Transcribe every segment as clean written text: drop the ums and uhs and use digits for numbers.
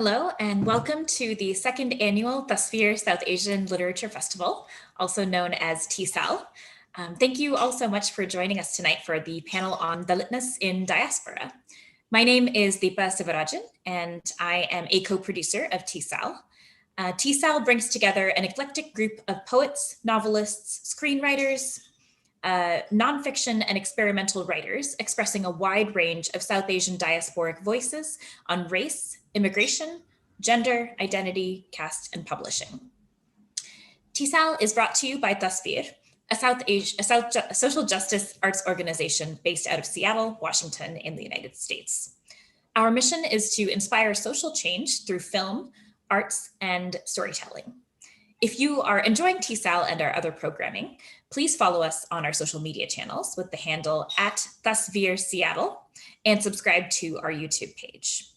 Hello, and welcome to the second annual Tasveer South Asian Literature Festival, also known as TSAL. Thank you all so much for joining us tonight for the panel on Dalitness in Diaspora. My name is Deepa Sivarajan, and I am a co-producer of TSAL. TSAL brings together an eclectic group of poets, novelists, screenwriters, nonfiction and experimental writers expressing a wide range of South Asian diasporic voices on race, immigration, gender, identity, caste, and publishing. TSAL is brought to you by Tasveer, a social justice arts organization based out of Seattle, Washington, in the United States. Our mission is to inspire social change through film, arts, and storytelling. If you are enjoying TSAL and our other programming, please follow us on our social media channels with the handle @TasveerSeattle and subscribe to our YouTube page.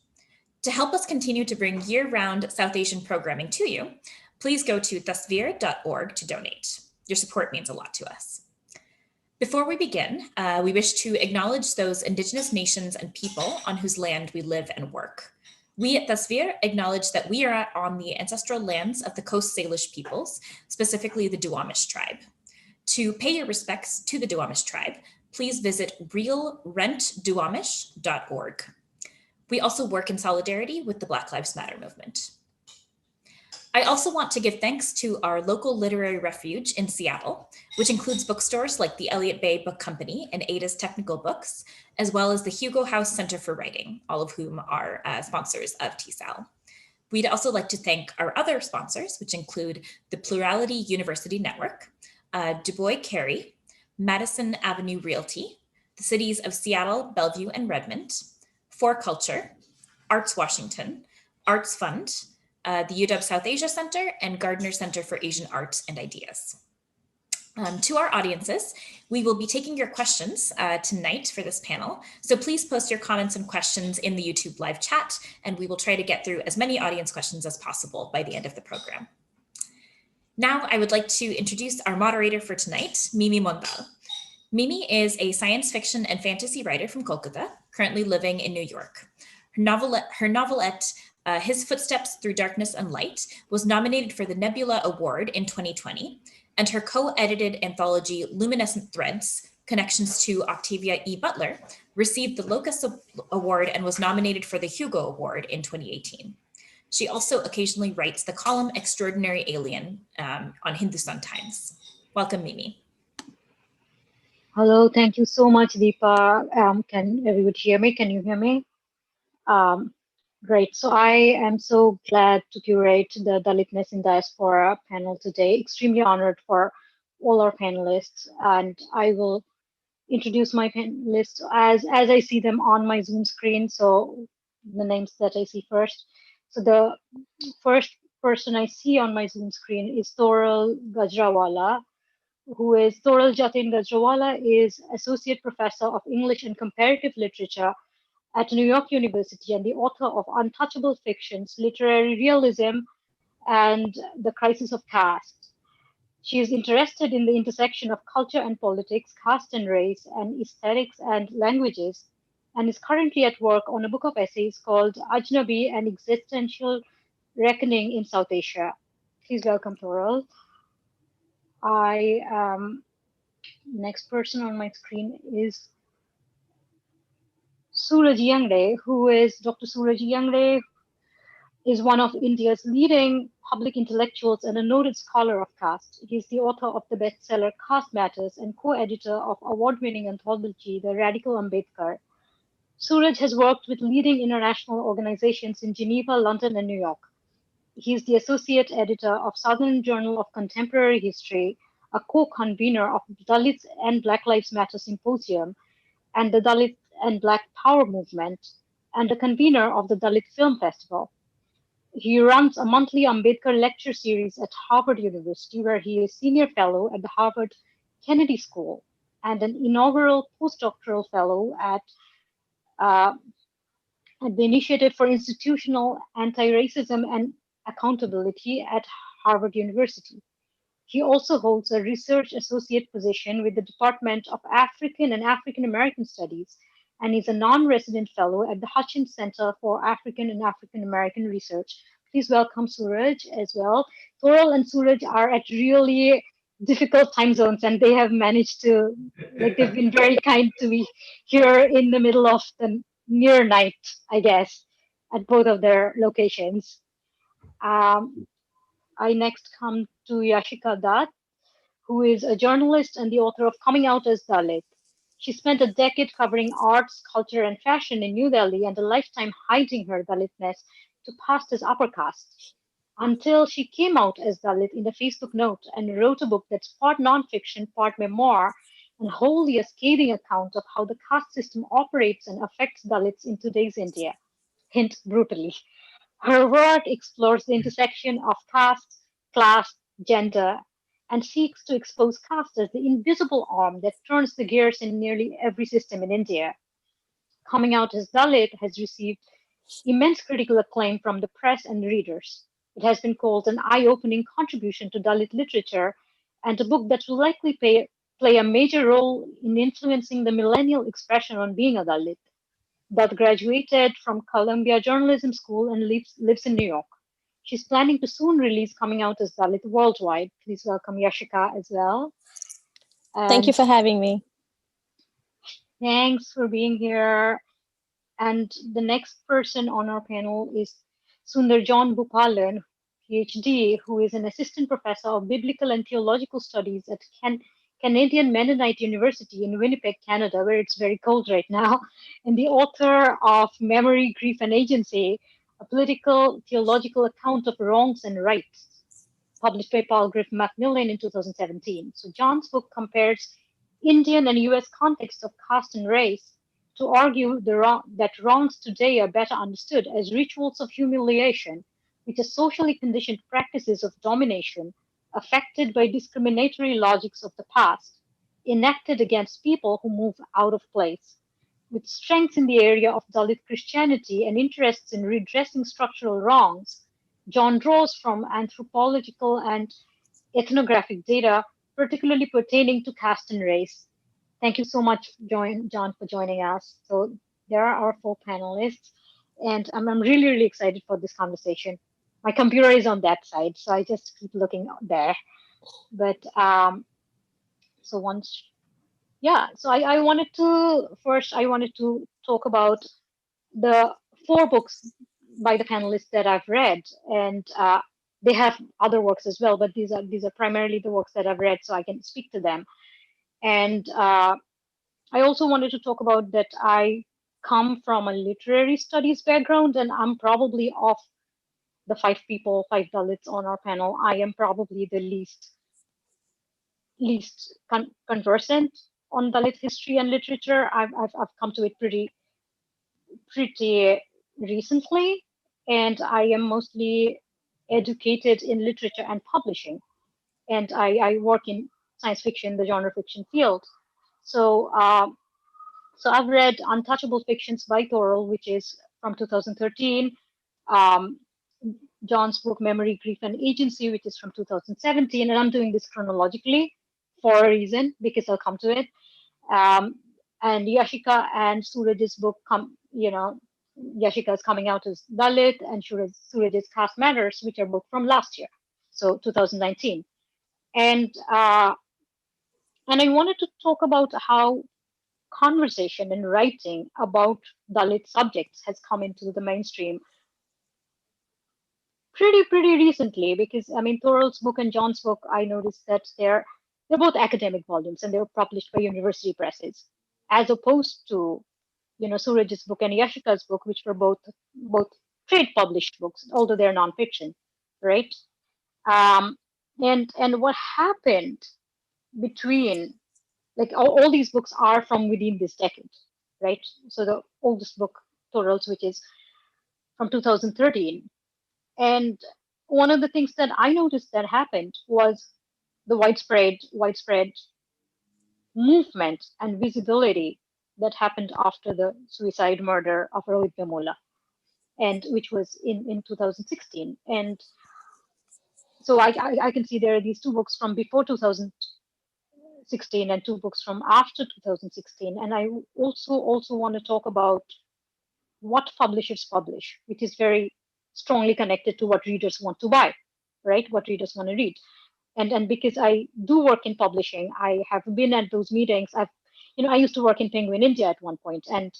To help us continue to bring year-round South Asian programming to you, please go to tasveer.org to donate. Your support means a lot to us. Before we begin, we wish to acknowledge those Indigenous nations and people on whose land we live and work. We at Tasveer acknowledge that we are on the ancestral lands of the Coast Salish peoples, specifically the Duwamish tribe. To pay your respects to the Duwamish tribe, please visit realrentduwamish.org. We also work in solidarity with the Black Lives Matter movement. I also want to give thanks to our local literary refuge in Seattle, which includes bookstores like the Elliott Bay Book Company and Ada's Technical Books, as well as the Hugo House Center for Writing, all of whom are sponsors of TSAL. We'd also like to thank our other sponsors, which include the Plurality University Network, Du Bois Carey, Madison Avenue Realty, the cities of Seattle, Bellevue, and Redmond, For Culture, Arts Washington, Arts Fund, the UW South Asia Center, and Gardner Center for Asian Arts and Ideas. To our audiences, we will be taking your questions tonight for this panel, so please post your comments and questions in the YouTube live chat, and we will try to get through as many audience questions as possible by the end of the program. Now, I would like to introduce our moderator for tonight, Mimi Mondal. Mimi is a science fiction and fantasy writer from Kolkata, currently living in New York. Her novelette, His Footsteps Through Darkness and Light, was nominated for the Nebula Award in 2020, and her co-edited anthology, Luminescent Threads, Connections to Octavia E. Butler, received the Locus Award and was nominated for the Hugo Award in 2018. She also occasionally writes the column Extraordinary Alien on Hindustan Times. Welcome, Mimi. Hello, thank you so much, Deepa. Can everybody hear me? Can you hear me? Great. So I am so glad to curate the Dalitness in Diaspora panel today. Extremely honored for all our panelists, and I will introduce my panelists as I see them on my Zoom screen. So the names that I see first. So the first person I see on my Zoom screen is Toral Gajarawala, who is Toral Gajarawala is Associate Professor of English and Comparative Literature at New York University and the author of Untouchable Fictions, Literary Realism, and The Crisis of Caste. She is interested in the intersection of culture and politics, caste and race, and aesthetics and languages, and is currently at work on a book of essays called Ajnabi, An Existential Reckoning in South Asia. Please welcome Toral. Next person on my screen is Suraj Yengde, who is Dr. Suraj Yangre, is one of India's leading public intellectuals and a noted scholar of caste. He is the author of the bestseller Caste Matters and co-editor of award-winning anthology The Radical Ambedkar. Suraj has worked with leading international organizations in Geneva, London, and New York. He is the associate editor of Southern Journal of Contemporary History, a co-convener of the Dalit and Black Lives Matter Symposium and the Dalit and Black Power Movement, and the convener of the Dalit Film Festival. He runs a monthly Ambedkar lecture series at Harvard University, where he is senior fellow at the Harvard Kennedy School and an inaugural postdoctoral fellow at the Initiative for Institutional Anti-Racism and Accountability at Harvard University. He also holds a research associate position with the Department of African and African American Studies and is a non-resident fellow at the Hutchins Center for African and African American Research. Please welcome Suraj as well. Toral and Suraj are at really difficult time zones, and they have managed to, like, they've been very kind to me here in the middle of the near night, I guess, at both of their locations. Um, I next come to Yashica Dutt, who is a journalist and the author of Coming Out as Dalit. She spent a decade covering arts, culture, and fashion in New Delhi and a lifetime hiding her Dalitness to past as upper caste until she came out as Dalit in a Facebook note and wrote a book that's part nonfiction, part memoir, and wholly a scathing account of how the caste system operates and affects Dalits in today's India. Hint brutally. Her work explores the intersection of caste, class, gender, and seeks to expose caste as the invisible arm that turns the gears in nearly every system in India. Coming Out as Dalit has received immense critical acclaim from the press and readers. It has been called an eye-opening contribution to Dalit literature and a book that will likely play a major role in influencing the millennial expression on being a Dalit. Dutt graduated from Columbia Journalism School and lives in New York. She's planning to soon release Coming Out as Dalit worldwide. Please welcome Yashika as well. Thank you And for having me. thanks for being here. And the next person on our panel is Sunder John Boopalan, PhD, who is an assistant professor of biblical and theological studies at Canadian Mennonite University in Winnipeg, Canada, where it's very cold right now, and the author of Memory, Grief, and Agency, a political theological account of wrongs and rights, published by Paul Griffin Macmillan in 2017. So John's book compares Indian and US context of caste and race to argue that wrongs today are better understood as rituals of humiliation, which are socially conditioned practices of domination affected by discriminatory logics of the past, enacted against people who move out of place. With strengths in the area of Dalit Christianity and interests in redressing structural wrongs, John draws from anthropological and ethnographic data, particularly pertaining to caste and race. Thank you so much, John, for joining us. So there are our four panelists, and I'm really, really excited for this conversation. My computer is on that side, so I just keep looking there. But so once, yeah, so I wanted to talk about the four books by the panelists that I've read, and they have other works as well, but these are primarily the works that I've read, so I can speak to them. And I also wanted to talk about that I come from a literary studies background, and I'm probably of the five Dalits on our panel, I am probably the least conversant on Dalit history and literature. I've come to it pretty recently, and I am mostly educated in literature and publishing, and I work in science fiction, the genre fiction field. So so I've read Untouchable Fictions by Toral, which is from 2013. John's book Memory, Grief, and Agency, which is from 2017, and I'm doing this chronologically for a reason because I'll come to it. And Yashika and Suraj's book Yashika is Coming Out as Dalit, and Suraj's Caste Matters, which are both from last year, so 2019. And I wanted to talk about how conversation and writing about Dalit subjects has come into the mainstream pretty recently, because I mean Toral's book and John's book, I noticed that they're both academic volumes and they were published by university presses, as opposed to Suraj's book and Yashika's book, which were both trade published books, although they're nonfiction, right? And what happened between, like, all these books are from within this decade, right? So the oldest book, Toral's, which is from 2013. And one of the things that I noticed that happened was the widespread movement and visibility that happened after the suicide murder of Rohit Vemula, and which was in 2016. And so I can see there are these two books from before 2016 2016 and 2 books from after 2016. And I also want to talk about what publishers publish, which is very strongly connected to what readers want to buy, right? What readers want to read. And because I do work in publishing, I have been at those meetings. I used to work in Penguin India at one point, and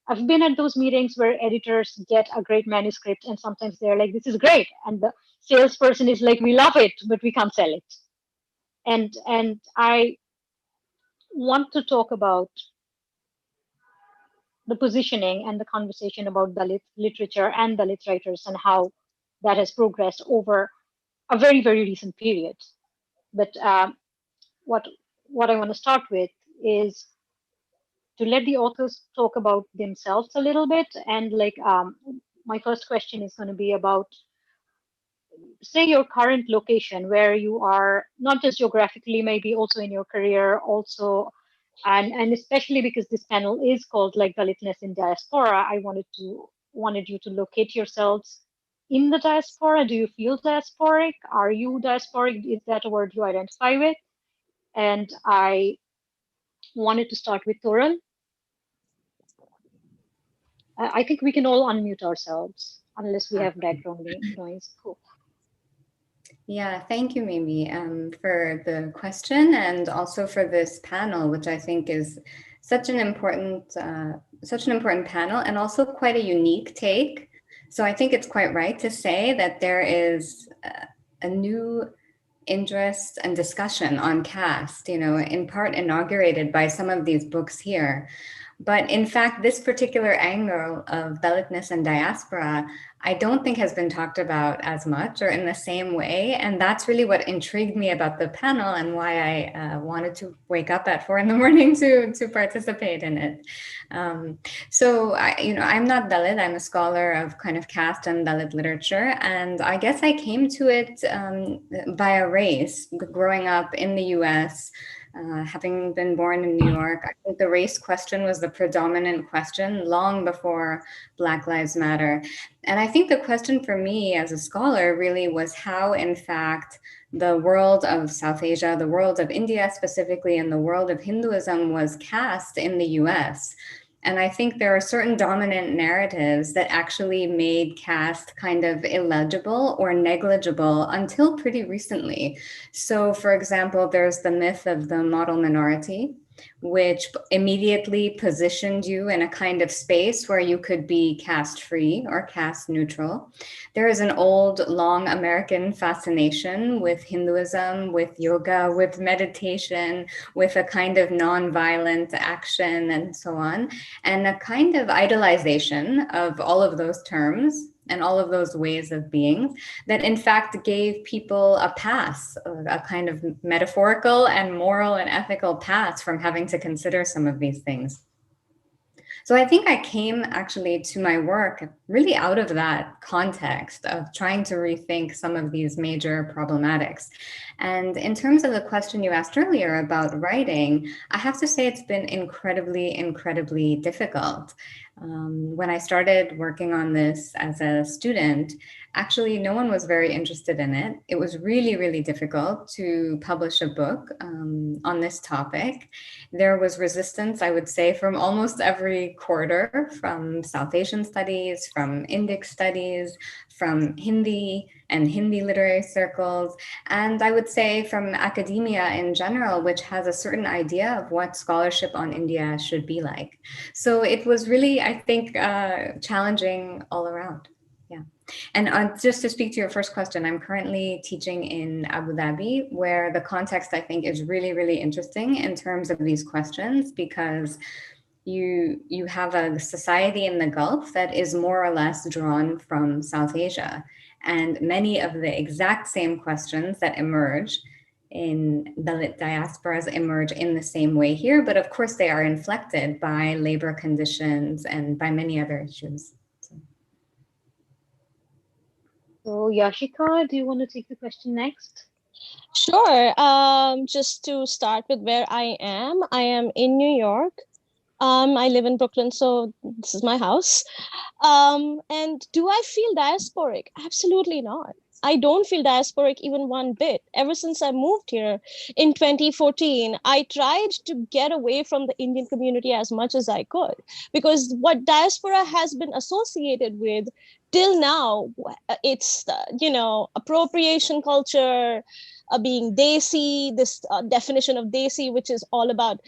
I've been at those meetings where editors get a great manuscript, and sometimes they're like, "This is great," and the salesperson is like, "We love it, but we can't sell it." And I want to talk about the positioning and the conversation about Dalit literature and Dalit writers and how that has progressed over a very, very recent period. But what I want to start with is to let the authors talk about themselves a little bit. And my first question is going to be about, say, your current location, where you are, not just geographically, maybe also in your career, also, and especially because this panel is called like Dalitness in Diaspora, I wanted you to locate yourselves in the diaspora. Do you feel diasporic? Are you diasporic? Is that a word you identify with? And I wanted to start with Toral. I think we can all unmute ourselves unless we have background noise. Cool. Yeah, thank you, Mimi, for the question and also for this panel, which I think is such an important panel and also quite a unique take. So I think it's quite right to say that there is a new interest and discussion on caste, in part inaugurated by some of these books here. But in fact, this particular angle of Dalitness and diaspora, I don't think has been talked about as much or in the same way. And that's really what intrigued me about the panel and why I wanted to wake up at 4 a.m. to participate in it. So I'm not Dalit. I'm a scholar of kind of caste and Dalit literature. And I guess I came to it by a race growing up in the US. Having been born in New York, I think the race question was the predominant question long before Black Lives Matter. And I think the question for me as a scholar really was how, in fact, the world of South Asia, the world of India specifically, and the world of Hinduism was cast in the US. And I think there are certain dominant narratives that actually made caste kind of illegible or negligible until pretty recently. So, for example, there's the myth of the model minority, which immediately positioned you in a kind of space where you could be caste-free or caste-neutral. There is an old, long American fascination with Hinduism, with yoga, with meditation, with a kind of non-violent action and so on, and a kind of idolization of all of those terms and all of those ways of being that in fact gave people a pass, a kind of metaphorical and moral and ethical pass from having to consider some of these things. So I think I came actually to my work really out of that context of trying to rethink some of these major problematics. And in terms of the question you asked earlier about writing, I have to say it's been incredibly, incredibly difficult. When I started working on this as a student, actually no one was very interested in it. It was really, really difficult to publish a book on this topic. There was resistance, I would say, from almost every quarter, from South Asian studies, from Indic studies, from Hindi and Hindi literary circles, and I would say from academia in general, which has a certain idea of what scholarship on India should be like. So it was really, I think, challenging all around. Yeah. And just to speak to your first question, I'm currently teaching in Abu Dhabi, where the context I think is really, really interesting in terms of these questions, because you have a society in the Gulf that is more or less drawn from South Asia. And many of the exact same questions that emerge in Dalit diasporas emerge in the same way here, but of course they are inflected by labor conditions and by many other issues. So Yashika, do you want to take the question next? Sure. Just to start with where I am in New York. I live in Brooklyn, so this is my house. And do I feel diasporic? Absolutely not. I don't feel diasporic even one bit. Ever since I moved here in 2014, I tried to get away from the Indian community as much as I could, because what diaspora has been associated with till now, it's, appropriation culture, being desi, this definition of desi, which is all about,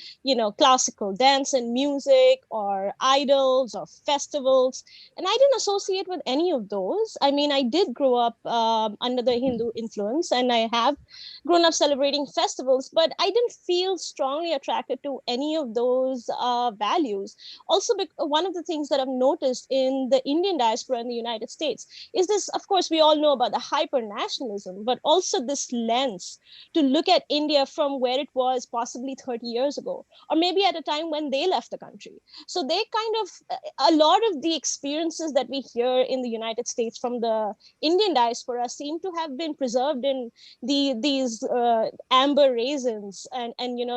classical dance and music or idols or festivals. And I didn't associate with any of those. I mean, I did grow up under the Hindu influence, and I have grown up celebrating festivals, but I didn't feel strongly attracted to any of those values. Also, one of the things that I've noticed in the Indian diaspora in the United States is this, of course, we all know about the hyper nationalism, but also this lens to look at India from where it was possibly 30 years ago, or maybe at a time when they left the country. So they kind of, a lot of the experiences that we hear in the United States from the Indian diaspora seem to have been preserved in these amber raisins, and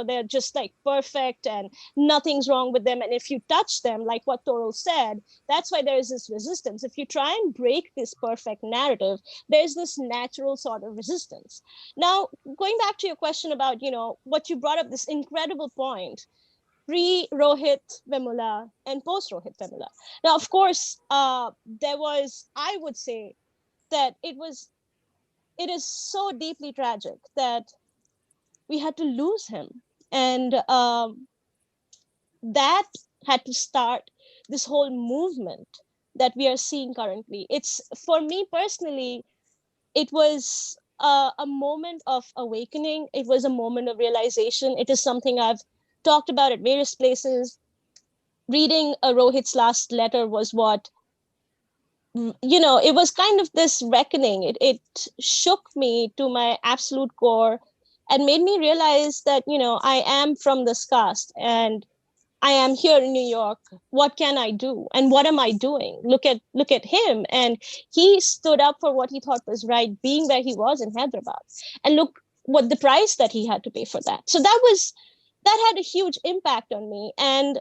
they're just like perfect and nothing's wrong with them. And if you touch them, like what Toral said, that's why there is this resistance. If you try and break this perfect narrative, there's this natural sort of resistance. Now, going back to your question about, what you brought up, this incredible point, pre-Rohit Vemula and post-Rohit Vemula. Now, of course, there was, I would say that it is so deeply tragic that we had to lose him. And that had to start this whole movement that we are seeing currently. It's, for me personally, it was a moment of awakening. It was a moment of realization. It is something I've talked about at various places. Reading Rohit's last letter was what, it was kind of this reckoning. It shook me to my absolute core and made me realize that, I am from this caste and I am here in New York. What can I do? And what am I doing? Look at him. And he stood up for what he thought was right, being where he was in Hyderabad. And look what the price that he had to pay for that. So that had a huge impact on me. And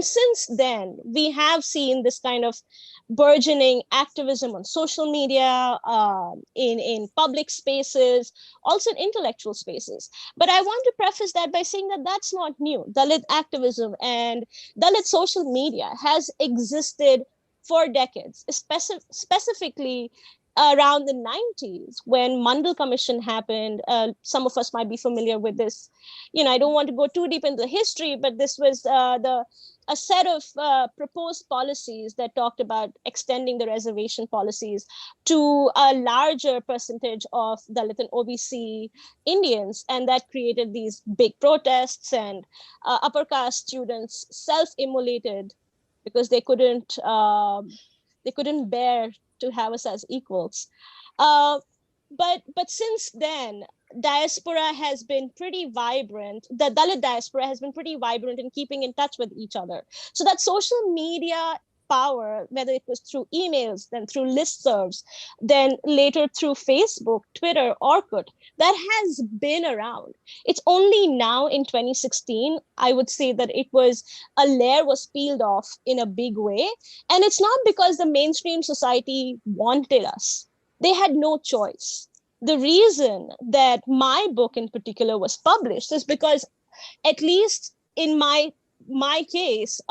since then, we have seen this kind of burgeoning activism on social media, in public spaces, also in intellectual spaces. But I want to preface that by saying that that's not new. Dalit activism and Dalit social media has existed for decades, specifically around the 90s when Mandal Commission happened. Some of us might be familiar with this. I don't want to go too deep into the history, but this was a set of proposed policies that talked about extending the reservation policies to a larger percentage of Dalit and OBC Indians. And that created these big protests, and upper caste students self-immolated because they couldn't bear to have us as equals. But since then, diaspora has been pretty vibrant. The Dalit diaspora has been pretty vibrant in keeping in touch with each other. So that social media power, whether it was through emails, then through listservs, then later through Facebook, Twitter, Orkut, that has been around. It's only now in 2016, I would say that a layer was peeled off in a big way. And it's not because the mainstream society wanted us. They had no choice. The reason that my book in particular was published is because, at least in my case,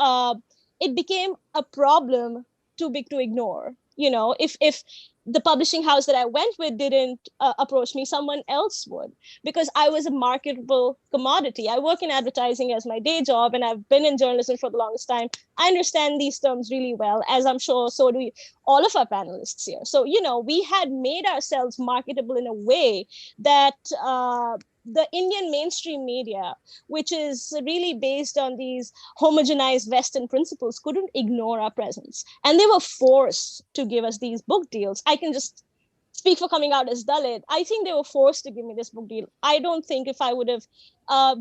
it became a problem too big to ignore. If the publishing house that I went with didn't approach me, someone else would, because I was a marketable commodity. I work in advertising as my day job, and I've been in journalism for the longest time. I understand these terms really well, as I'm sure so do all of our panelists here. So, we had made ourselves marketable in a way that the Indian mainstream media, which is really based on these homogenized Western principles, couldn't ignore our presence. And they were forced to give us these book deals. I can just speak for coming out as Dalit. I think they were forced to give me this book deal. I don't think if I would have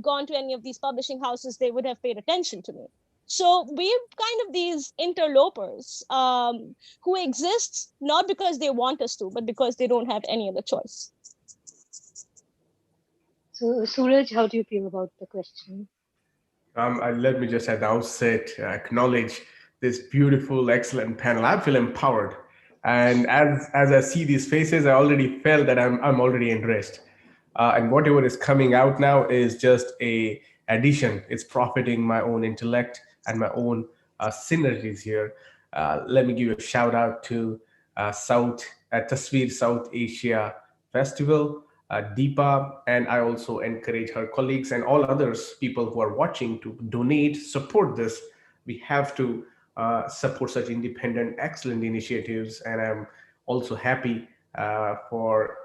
gone to any of these publishing houses, they would have paid attention to me. So we're kind of these interlopers who exist not because they want us to, but because they don't have any other choice. So, Suraj, how do you feel about the question? Let me just at the outset acknowledge this beautiful, excellent panel. I feel empowered And as I see these faces, I already felt that I'm already interested. And whatever is coming out now is just a addition. It's profiting my own intellect and my own synergies here. Let me give a shout out to Tasveer South Asia Festival, Deepa, and I also encourage her colleagues and all others, people who are watching, to donate, support this. We have to support such independent, excellent initiatives, and I'm also happy for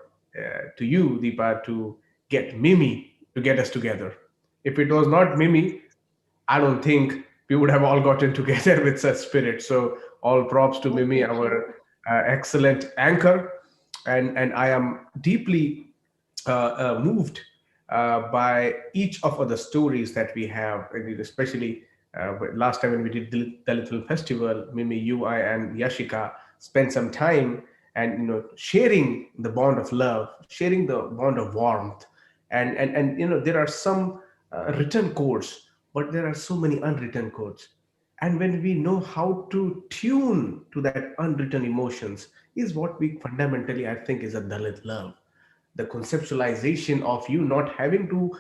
to you, Deepa, to get Mimi to get us together. If it was not Mimi, I don't think we would have all gotten together with such spirit. So all props to Oh, Mimi, thank you. our excellent anchor, and I am deeply moved by each of the stories that we have, and especially last time when we did the Dalit Film Festival, Mimi, you, I, and Yashika spent some time and sharing the bond of love, sharing the bond of warmth, and there are some written codes, but there are so many unwritten codes. And when we know how to tune to that unwritten emotions is what we fundamentally, I think, is a Dalit love. The conceptualization of you not having to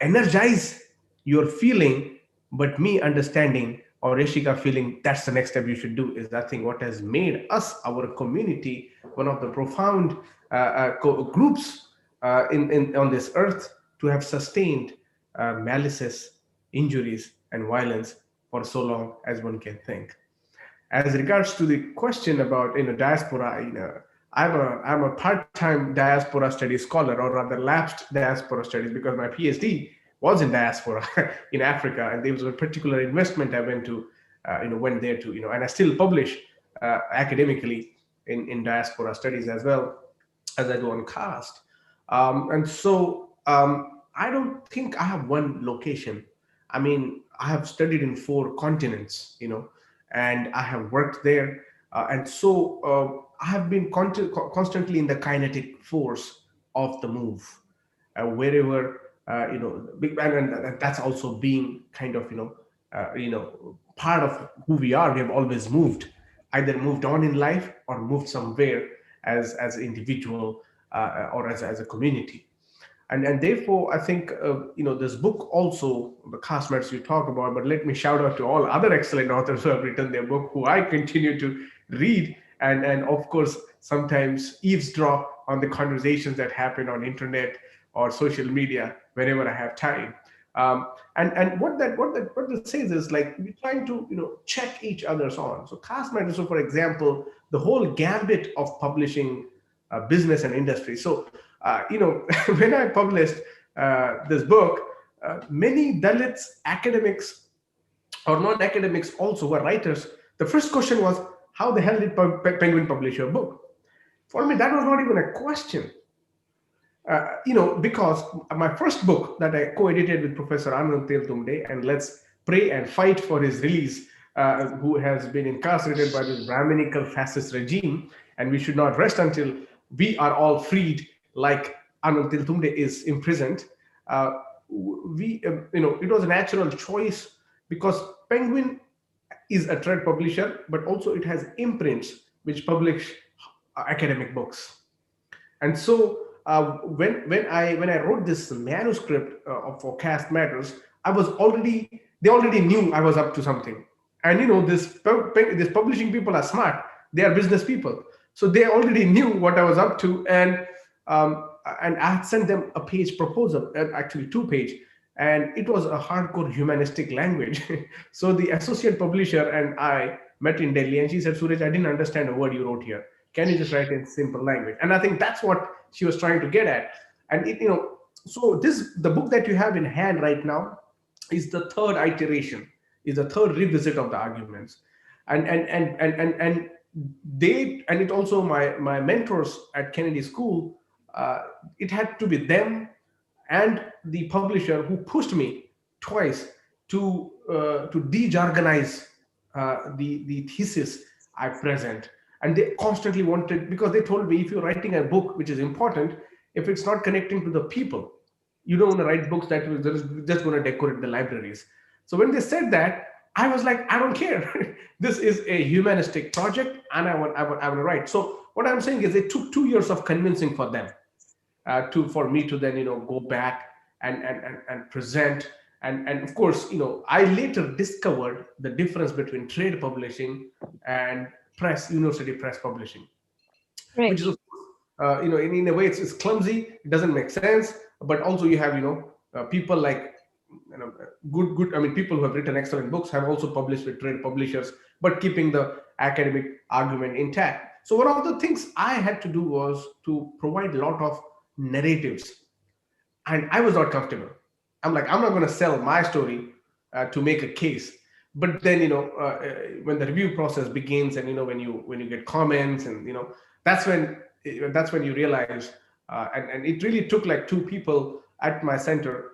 energize your feeling, but me understanding, or Yashika feeling that's the next step you should do, is I think what has made us, our community, one of the profound groups on this earth to have sustained malices, injuries, and violence for so long as one can think. As regards to the question about diaspora, I'm a part-time diaspora studies scholar, or rather lapsed diaspora studies, because my PhD was in diaspora in Africa, and there was a particular investment I went to, went there to, and I still publish academically in diaspora studies as well as I do on caste. And so I don't think I have one location. I mean, I have studied in 4 continents, and I have worked there. And so I have been constantly in the kinetic force of the move, wherever, and that's also being kind of, part of who we are. We have always moved, either moved on in life or moved somewhere as an individual or as a community. And therefore I think this book also, the caste matters you talk about, but let me shout out to all other excellent authors who have written their book, who I continue to read, and of course sometimes eavesdrop on the conversations that happen on internet or social media whenever I have time. And what that says is, like, we're trying to check each other's on. So caste matters. So for example, the whole gambit of publishing, business and industry. So when I published this book, many Dalits, academics or non-academics also, were writers. The first question was, how the hell did Penguin publish your book? For me, that was not even a question. Because my first book that I co-edited with Professor Untitled Chapter, and let's pray and fight for his release, who has been incarcerated by this Brahminical fascist regime, and we should not rest until we are all freed, like Untitled Chapter is imprisoned. It was a natural choice, because Penguin is a trade publisher, but also it has imprints which publish academic books. And so when I wrote this manuscript for Caste Matters, they already knew I was up to something. And this publishing people are smart. They are business people, so they already knew what I was up to. And I had sent them a page proposal, actually 2 page, and it was a hardcore humanistic language. So the associate publisher and I met in Delhi, and she said, "Suraj, I didn't understand a word you wrote here. Can you just write in simple language?" And I think that's what she was trying to get at. And so the book that you have in hand right now is the third iteration, is the third revisit of the arguments. And it also, my mentors at Kennedy School, it had to be them and the publisher who pushed me twice to de-jargonize the thesis I present. And they constantly wanted, because they told me, if you're writing a book which is important, if it's not connecting to the people, you don't want to write books that are just going to decorate the libraries. So when they said that, I was like, I don't care. This is a humanistic project, and I want to write. So what I'm saying is, it took 2 years of convincing for them, for me to then go back and present. And of course, I later discovered the difference between trade publishing and university press publishing, Right. which is, in a way, it's clumsy, it doesn't make sense, but also you have people like, good, I mean, people who have written excellent books have also published with trade publishers, but keeping the academic argument intact. So one of the things I had to do was to provide a lot of narratives, and I was not comfortable. I'm like, I'm not going to sell my story to make a case. But then, when the review process begins, and when you get comments, and that's when you realize, and it really took like two people at my center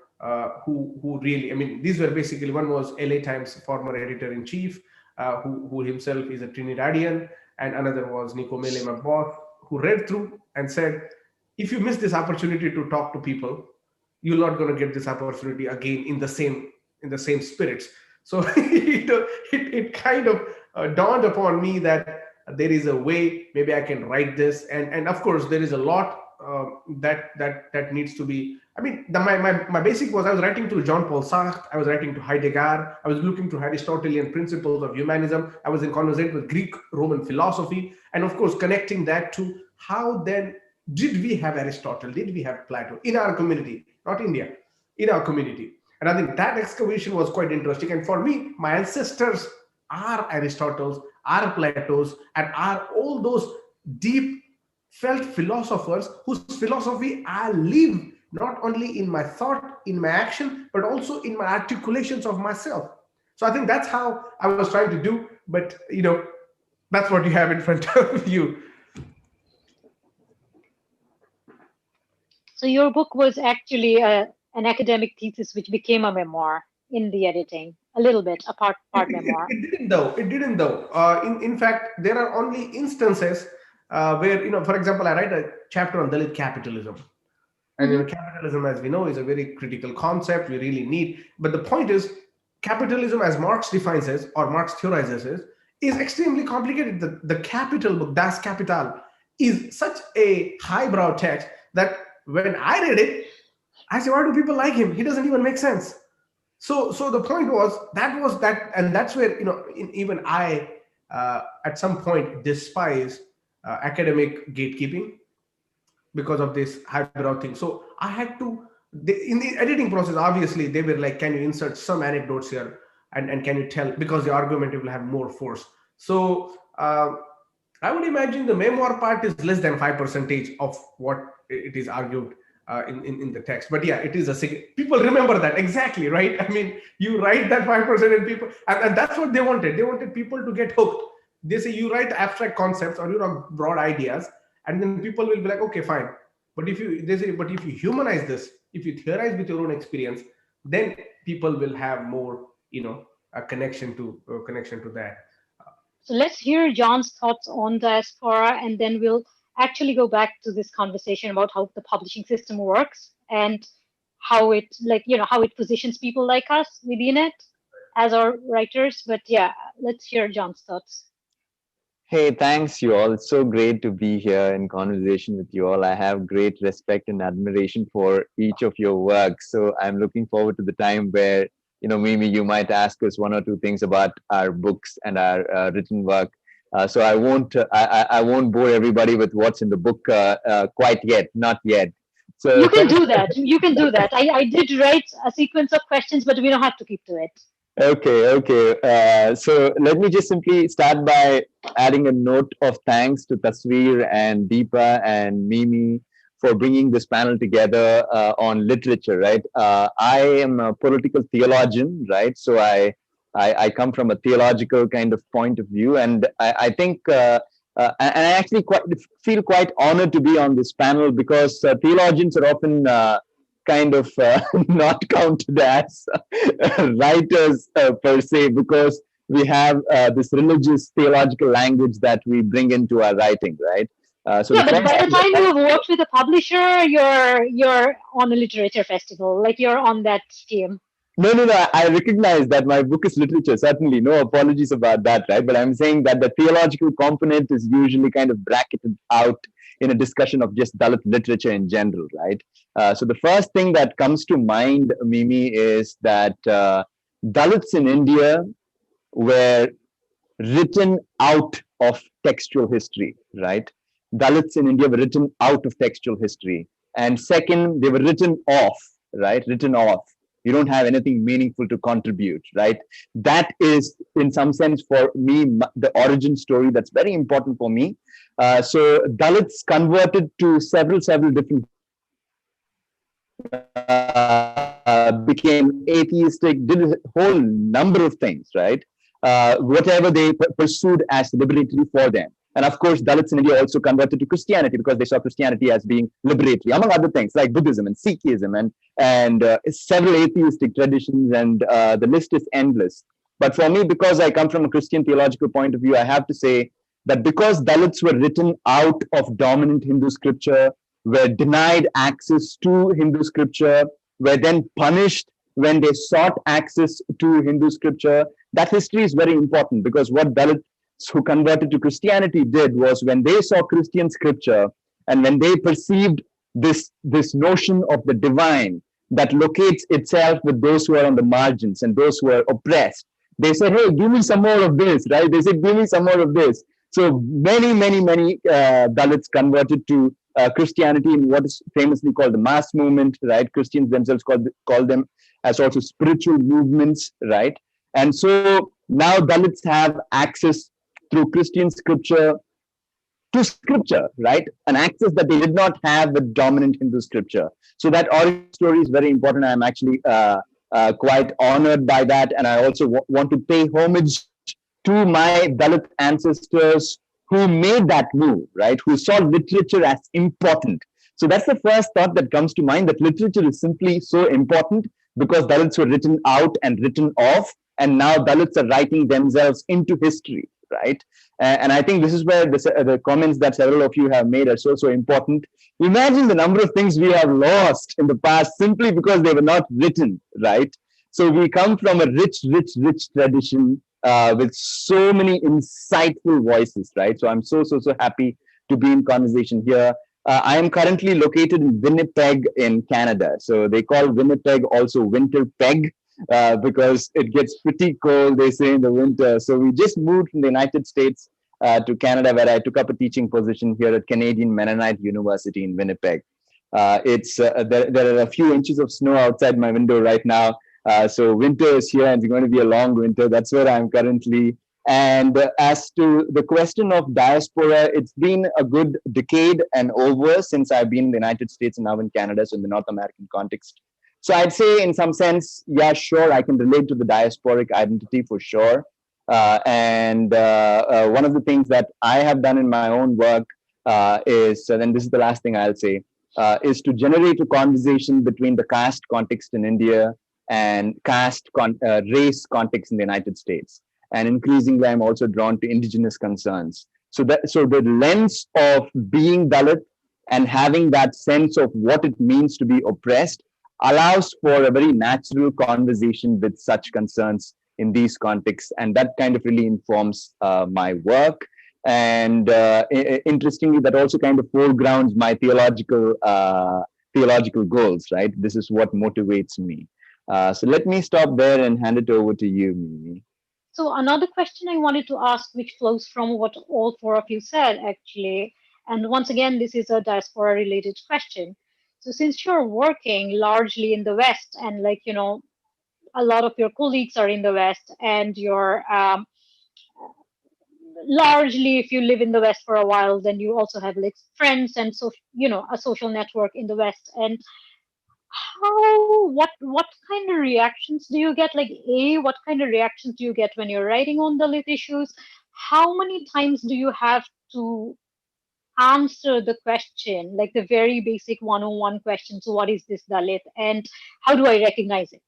who really, I mean, these were basically, one was LA Times former editor-in-chief, who himself is a Trinidadian, and another was Nico Mele, my boss, who read through and said, if you miss this opportunity to talk to people, you're not going to get this opportunity again in the same spirits. So it kind of dawned upon me that there is a way maybe I can write this, and of course there is a lot that needs to be. I mean, my basic was, I was writing to Jean-Paul Sartre, I was writing to Heidegger, I was looking to Aristotelian principles of humanism, I was in conversation with Greek Roman philosophy, and of course connecting that to how then did we have Aristotle, did we have Plato in our community, not India, in our community. And I think that excavation was quite interesting. And for me, my ancestors are Aristotle's, are Plato's, and are all those deep felt philosophers whose philosophy I live not only in my thought, in my action, but also in my articulations of myself. So I think that's how I was trying to do, but that's what you have in front of you. So your book was actually an academic thesis, which became a memoir in the editing, a little bit, a part memoir. It didn't though. In fact, there are only instances where, for example, I write a chapter on Dalit capitalism. And capitalism, as we know, is a very critical concept we really need. But the point is, capitalism, as Marx defines it, or Marx theorizes it, is extremely complicated. The Capital book, Das Kapital, is such a highbrow text that when I read it, I said, why do people like him? He doesn't even make sense. So the point was that, and that's where even I at some point despise academic gatekeeping because of this highbrow thing. So I had to, in the editing process, obviously they were like, can you insert some anecdotes here, and can you tell, because the argument will have more force. So I would imagine the memoir part is less than 5% of what it is argued in the text. But yeah, it is people remember that exactly, right? I mean, you write that 5% and people, and that's what they wanted. They wanted people to get hooked. They say you write abstract concepts or broad ideas, and then people will be like, okay, fine. But if you humanize this, if you theorize with your own experience, then people will have more, a connection to that. So let's hear John's thoughts on diaspora, and then we'll actually go back to this conversation about how the publishing system works and how it, how it positions people like us within it as our writers. But yeah, let's hear John's thoughts. Hey, thanks you all. It's so great to be here in conversation with you all. I have great respect and admiration for each of your work. So I'm looking forward to the time where, Mimi, you might ask us one or two things about our books and our written work. So I won't bore everybody with what's in the book quite yet, not yet. So you can do that. You can do that. I did write a sequence of questions, but we don't have to keep to it. Okay. So let me just simply start by adding a note of thanks to Tasveer and Deepa and Mimi for bringing this panel together on literature, right? I am a political theologian, right? So I come from a theological kind of point of view, and I think, and I actually feel quite honored to be on this panel because theologians are often kind of not counted as writers per se, because we have this religious theological language that we bring into our writing, right? But by the time you have worked with a publisher, you're on a literature festival, like you're on that team. No. I recognize that my book is literature. Certainly, no apologies about that, right? But I'm saying that the theological component is usually kind of bracketed out in a discussion of just Dalit literature in general, right? So the first thing that comes to mind, Mimi, is that Dalits in India were written out of textual history, right? Dalits in India were written out of textual history. And second, they were written off, right? Written off. You don't have anything meaningful to contribute, right? That is, in some sense, for me, the origin story that's very important for me. So Dalits converted to several different became atheistic, did a whole number of things, right? Whatever they pursued as liberatory for them. And of course, Dalits in India also converted to Christianity because they saw Christianity as being liberatory, among other things like Buddhism and Sikhism and several atheistic traditions, and the list is endless. But for me, because I come from a Christian theological point of view, I have to say that because Dalits were written out of dominant Hindu scripture, were denied access to Hindu scripture, were then punished when they sought access to Hindu scripture, that history is very important, because what Dalits who converted to Christianity did was, when they saw Christian scripture and when they perceived this notion of the divine that locates itself with those who are on the margins and those who are oppressed, they said, hey, give me some more of this, right? They said, give me some more of this. So many Dalits converted to Christianity in what is famously called the mass movement, right? Christians themselves call them as also spiritual movements, right? And so now Dalits have access through Christian scripture to scripture, right? An access that they did not have with dominant Hindu scripture. So that origin story is very important. I'm actually quite honored by that. And I also want to pay homage to my Dalit ancestors who made that move, right? Who saw literature as important. So that's the first thought that comes to mind, that literature is simply so important because Dalits were written out and written off, and now Dalits are writing themselves into history, right? And I think this is where the comments that several of you have made are so important. Imagine the number of things we have lost in the past simply because they were not written, right? So we come from a rich tradition with so many insightful voices, right? So I'm so happy to be in conversation here. I am currently located in Winnipeg in Canada. So they call Winnipeg also Winter Peg because it gets pretty cold, they say, in the winter. So we just moved from the United States to Canada, where I took up a teaching position here at Canadian Mennonite University in Winnipeg. There are a few inches of snow outside my window right now. So winter is here, and it's going to be a long winter. That's where I'm currently. And as to the question of diaspora, it's been a good decade and over since I've been in the United States and now in Canada, so in the North American context. So I'd say, in some sense, yeah, sure, I can relate to the diasporic identity for sure. And one of the things that I have done in my own work is, and this is the last thing I'll say, is to generate a conversation between the caste context in India and race context in the United States. And increasingly, I'm also drawn to indigenous concerns. So the lens of being Dalit and having that sense of what it means to be oppressed allows for a very natural conversation with such concerns in these contexts. And that kind of really informs my work. And interestingly, that also kind of foregrounds my theological goals, right? This is what motivates me. So let me stop there and hand it over to you, Mimi. So another question I wanted to ask, which flows from what all four of you said, actually, and once again, this is a diaspora-related question. So since you're working largely in the West, and like, you know, a lot of your colleagues are in the West, and you're largely, if you live in the West for a while, then you also have like friends and so, you know, a social network in the West. And what kind of reactions do you get? Like, what kind of reactions do you get when you're writing on Dalit issues? How many times do you have to answer the question, like the very basic 101 questions? What is this Dalit, and how do I recognize it?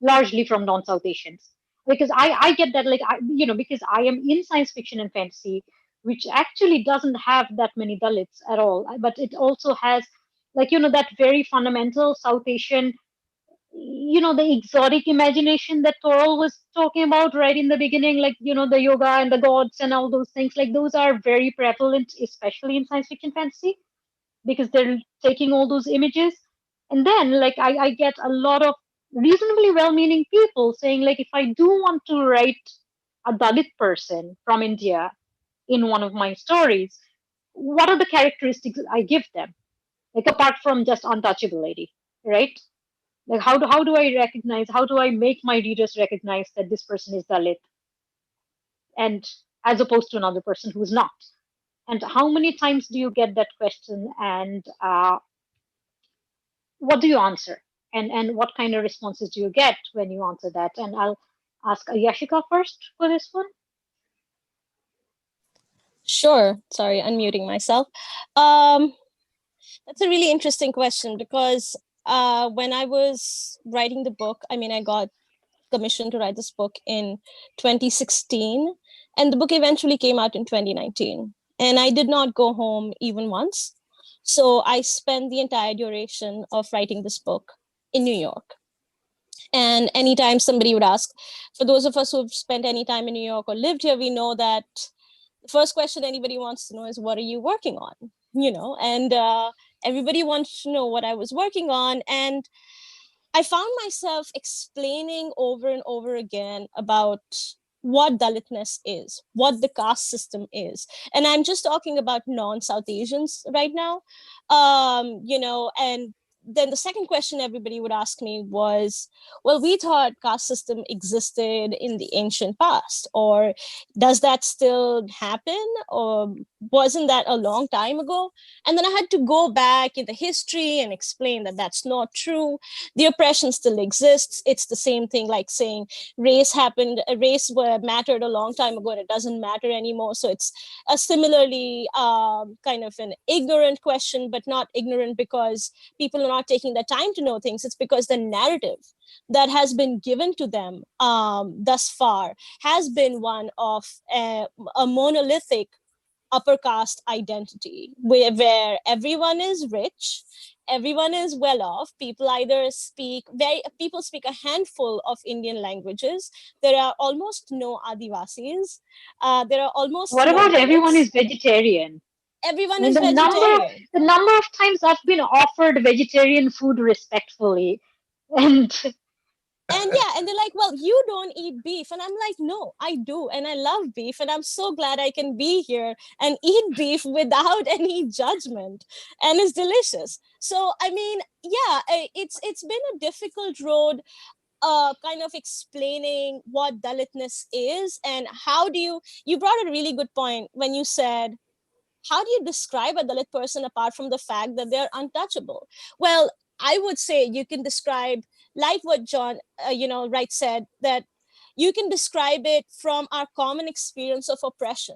Largely from non-South Asians, because I get that, like, because I am in science fiction and fantasy, which actually doesn't have that many Dalits at all, but it also has, like, you know, that very fundamental South Asian, the exotic imagination that Toral was talking about right in the beginning, like, the yoga and the gods and all those things, like those are very prevalent, especially in science fiction fantasy, because they're taking all those images. And then, like, I get a lot of reasonably well-meaning people saying, like, if I do want to write a Dalit person from India in one of my stories, what are the characteristics I give them? Like, apart from just untouchability, right? Like, how do I recognize, how do I make my readers recognize that this person is Dalit, and as opposed to another person who's not? And how many times do you get that question, and what do you answer? And what kind of responses do you get when you answer that? And I'll ask Yashika first for this one. Sure. Sorry, unmuting myself. That's a really interesting question, because when I was writing the book, I mean, I got commissioned to write this book in 2016, and the book eventually came out in 2019. And I did not go home even once. So I spent the entire duration of writing this book in New York. And anytime somebody would ask, for those of us who've spent any time in New York or lived here, we know that the first question anybody wants to know is, what are you working on? And everybody wants to know what I was working on. And I found myself explaining over and over again about what Dalitness is, what the caste system is. And I'm just talking about non-South Asians right now. And then the second question everybody would ask me was, well, we thought caste system existed in the ancient past, or does that still happen, or wasn't that a long time ago? And then I had to go back in the history and explain that that's not true. The oppression still exists. It's the same thing like saying race mattered a long time ago and it doesn't matter anymore. So it's a similarly kind of an ignorant question, but not ignorant because people are not taking the time to know things. It's because the narrative that has been given to them thus far has been one of a monolithic upper caste identity, where everyone is rich, everyone is well off. People speak a handful of Indian languages. There are almost no Adivasis. There are almost What no about everyone Dalits. is vegetarian? Everyone I mean, is vegetarian. the number of times I've been offered vegetarian food respectfully, and And yeah, and they're like, well, you don't eat beef. And I'm like, no, I do. And I love beef. And I'm so glad I can be here and eat beef without any judgment. And it's delicious. So, I mean, yeah, it's been a difficult road, kind of explaining what Dalitness is and how do you brought a really good point when you said, how do you describe a Dalit person apart from the fact that they're untouchable? Well, I would say you can describe, like what John, Wright said, that you can describe it from our common experience of oppression.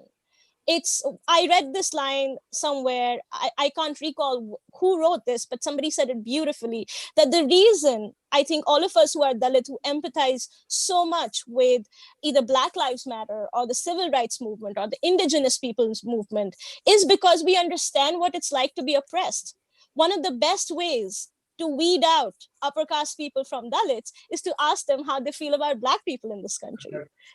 I read this line somewhere, I can't recall who wrote this, but somebody said it beautifully, that the reason I think all of us who are Dalit, who empathize so much with either Black Lives Matter or the civil rights movement or the indigenous peoples movement is because we understand what it's like to be oppressed. One of the best ways to weed out upper caste people from Dalits is to ask them how they feel about Black people in this country.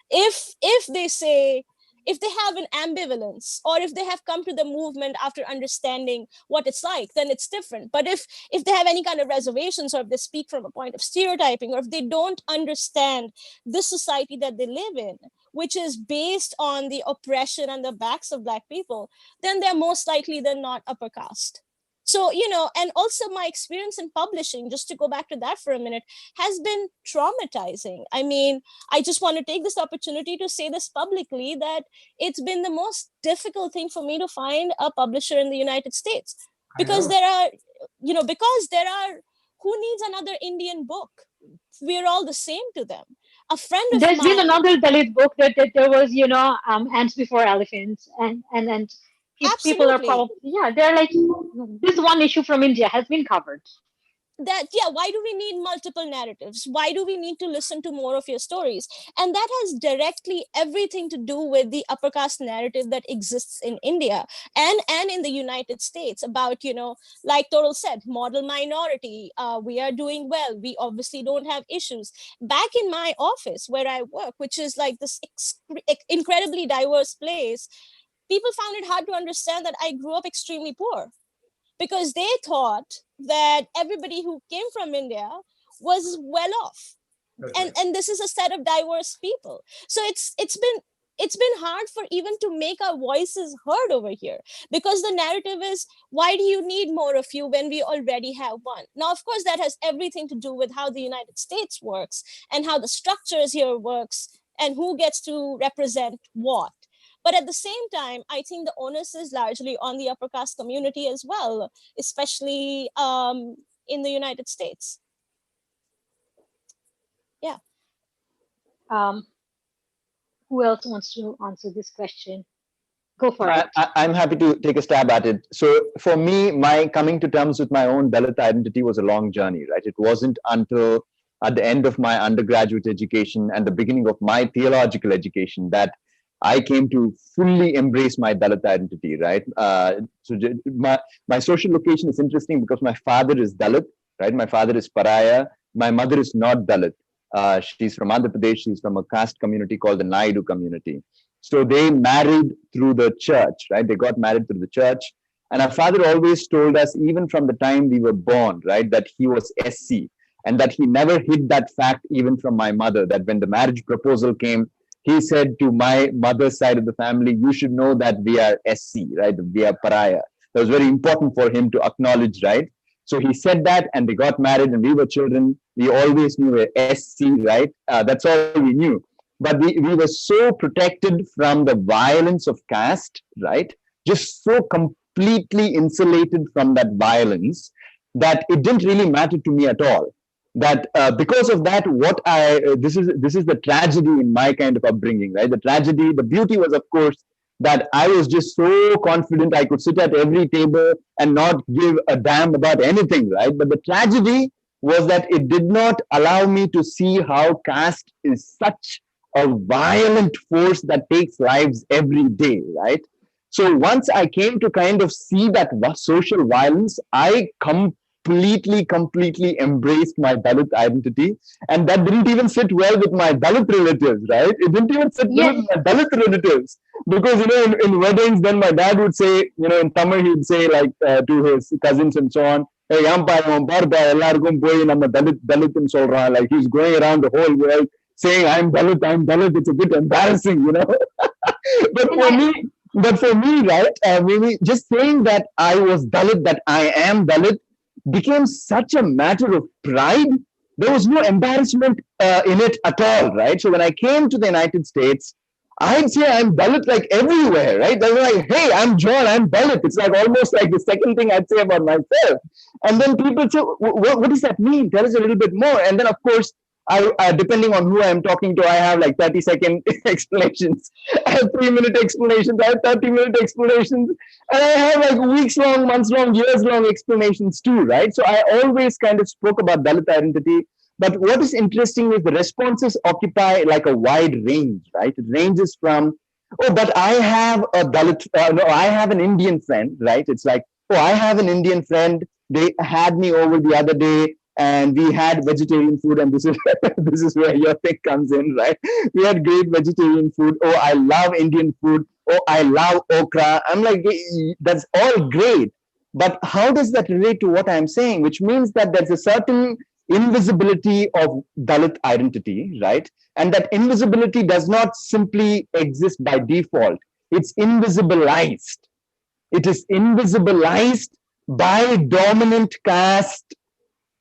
If they say, if they have an ambivalence, or if they have come to the movement after understanding what it's like, then it's different. But if they have any kind of reservations, or if they speak from a point of stereotyping, or if they don't understand the society that they live in, which is based on the oppression and the backs of Black people, then they're most likely than not upper caste. So, and also my experience in publishing, just to go back to that for a minute, has been traumatizing. I mean, I just want to take this opportunity to say this publicly, that it's been the most difficult thing for me to find a publisher in the United States, because there are, who needs another Indian book? We're all the same to them. A friend of there's mine. been another Dalit book that there was, Ants Before Elephants, and people are Absolutely. probably, they're like, this one issue from India has been covered. why do we need multiple narratives? Why do we need to listen to more of your stories? And that has directly everything to do with the upper caste narrative that exists in India and in the United States about, like Toral said, model minority, we are doing well, we obviously don't have issues. Back in my office where I work, which is like this incredibly diverse place, people found it hard to understand that I grew up extremely poor, because they thought that everybody who came from India was well off. And this is a set of diverse people. So it's been hard for even to make our voices heard over here, because the narrative is, why do you need more of you when we already have one? Now, of course, that has everything to do with how the United States works and how the structures here works and who gets to represent what. But at the same time, I think the onus is largely on the upper caste community as well, especially in the United States. Yeah. Who else wants to answer this question? Go for it. I'm happy to take a stab at it. So for me, my coming to terms with my own Dalit identity was a long journey, right? It wasn't until at the end of my undergraduate education and the beginning of my theological education that I came to fully embrace my Dalit identity, right? So my social location is interesting because my father is Dalit, right? My father is Pariah. My mother is not Dalit. She's from Andhra Pradesh. She's from a caste community called the Naidu community. So they married through the church, right? They got married through the church. And our father always told us, even from the time we were born, right, that he was SC, and that he never hid that fact even from my mother, that when the marriage proposal came, he said to my mother's side of the family, you should know that we are SC, right? We are Pariah. That was very important for him to acknowledge, right? So he said that, and they got married, and we were children. We always knew a SC, right? That's all we knew. But we were so protected from the violence of caste, right? Just so completely insulated from that violence that it didn't really matter to me at all. That because of that, this is the tragedy in my kind of upbringing, right? The tragedy, the beauty was, of course, that I was just so confident I could sit at every table and not give a damn about anything, right? But the tragedy was that it did not allow me to see how caste is such a violent force that takes lives every day, right? So once I came to kind of see that social violence, I completely embraced my Dalit identity, and that didn't even sit well with my Dalit relatives, right? It didn't even sit well with my Dalit relatives, because in weddings, then my dad would say, in Tamil he'd say like to his cousins and so on, hey, Dalit, like he's going around the whole world saying I'm Dalit. It's a bit embarrassing, But for me, right, maybe just saying that I was Dalit, that I am Dalit, became such a matter of pride. There was no embarrassment in it at all, right? So when I came to the United States, I'd say I'm Dalit like everywhere, right? They're like, hey, I'm John, I'm Dalit. It's like almost like the second thing I'd say about myself. And then people say, what does that mean? Tell us a little bit more. And then, of course, I depending on who I'm talking to, I have like 30-second explanations. I have 3-minute explanations. I have 30-minute explanations. And I have like weeks-long, months-long, years-long explanations too, right? So I always kind of spoke about Dalit identity. But what is interesting is the responses occupy like a wide range, right? It ranges from, oh, but I have a Dalit, I have an Indian friend, right? It's like, oh, I have an Indian friend. They had me over the other day, and we had vegetarian food, and this is where your thing comes in, right? We had great vegetarian food. Oh, I love Indian food. Oh, I love okra. I'm like, that's all great. But how does that relate to what I'm saying? Which means that there's a certain invisibility of Dalit identity, right? And that invisibility does not simply exist by default. It's invisibilized. It is invisibilized by dominant caste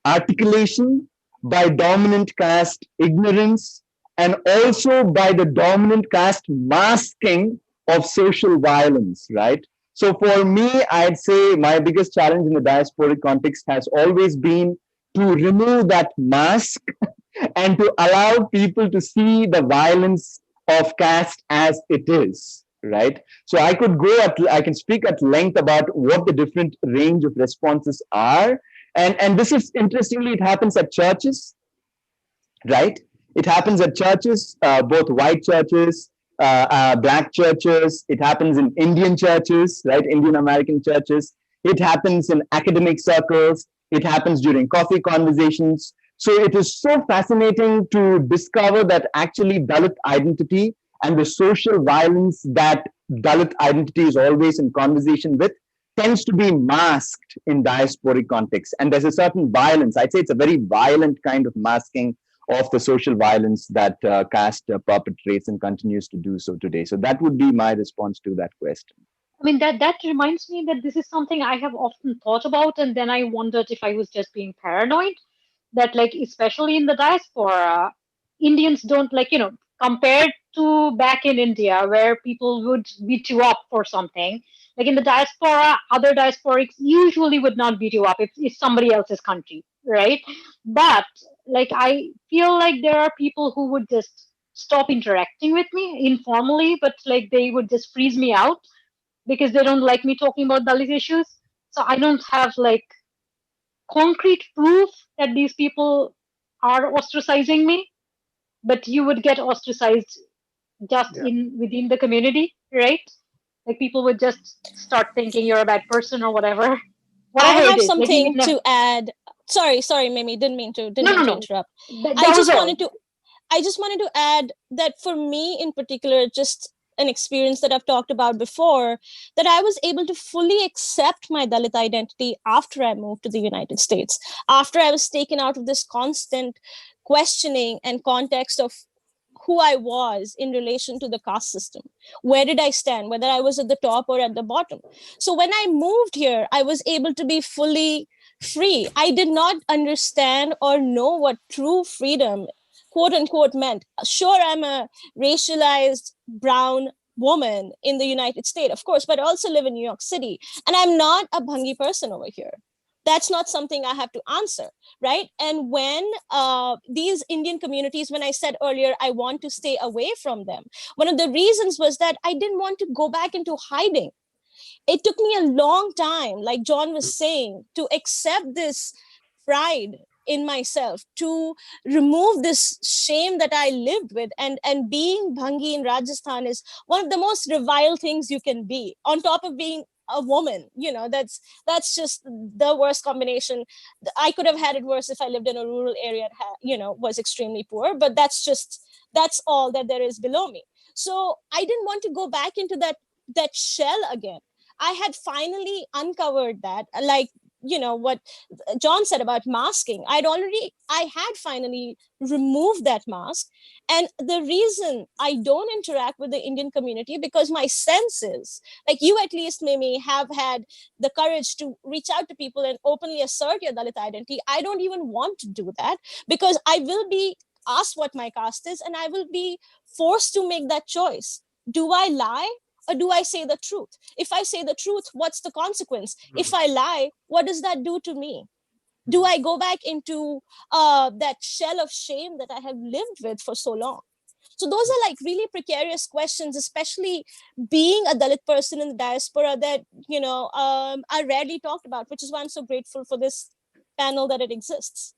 articulation, by dominant caste ignorance, and also by the dominant caste masking of social violence, right? So for me, I'd say my biggest challenge in the diasporic context has always been to remove that mask and to allow people to see the violence of caste as it is, right? So I can speak at length about what the different range of responses are. And this is, interestingly, it happens at churches, right? It happens at churches, both white churches, black churches. It happens in Indian churches, right? Indian American churches. It happens in academic circles. It happens during coffee conversations. So it is so fascinating to discover that actually Dalit identity and the social violence that Dalit identity is always in conversation with tends to be masked in diasporic context. And there's a certain violence. I'd say it's a very violent kind of masking of the social violence that caste perpetrates and continues to do so today. So that would be my response to that question. I mean, that reminds me that this is something I have often thought about, and then I wondered if I was just being paranoid. That, like, especially in the diaspora, Indians don't, like, compared to back in India where people would beat you up for something. Like in the diaspora, other diasporics usually would not beat you up if it's somebody else's country, right? But like I feel like there are people who would just stop interacting with me informally, but like they would just freeze me out because they don't like me talking about Dalit issues. So I don't have like concrete proof that these people are ostracizing me, but you would get ostracized just within the community, right? Like people would just start thinking you're a bad person or whatever. I Whatever have it is. something Like, to add. Sorry, Mimi, didn't mean to interrupt. That I was just all. wanted to add that for me in particular, just an experience that I've talked about before, that I was able to fully accept my Dalit identity after I moved to the United States, after I was taken out of this constant questioning and context of who I was in relation to the caste system. Where did I stand, whether I was at the top or at the bottom? So when I moved here, I was able to be fully free. I did not understand or know what true freedom, quote unquote, meant. Sure, I'm a racialized brown woman in the United States, of course, but I also live in New York City. And I'm not a Bhangi person over here. That's not something I have to answer, right? And when these Indian communities, when I said earlier, I want to stay away from them, one of the reasons was that I didn't want to go back into hiding. It took me a long time, like John was saying, to accept this pride in myself, to remove this shame that I lived with. And being Bhangi in Rajasthan is one of the most reviled things you can be, on top of being a woman. That's just the worst combination. I could have had it worse if I lived in a rural area and was extremely poor, but that's all that there is below me. So I didn't want to go back into that shell again. I had finally uncovered that, like what John said about masking. I had finally removed that mask. And the reason I don't interact with the Indian community, because my senses, like you at least, Mimi, have had the courage to reach out to people and openly assert your Dalit identity. I don't even want to do that, because I will be asked what my caste is and I will be forced to make that choice. Do I lie? Or do I say the truth? If I say the truth, what's the consequence? If I lie, what does that do to me? Do I go back into that shell of shame that I have lived with for so long? So those are like really precarious questions, especially being a Dalit person in the diaspora that, are rarely talked about, which is why I'm so grateful for this panel that it exists.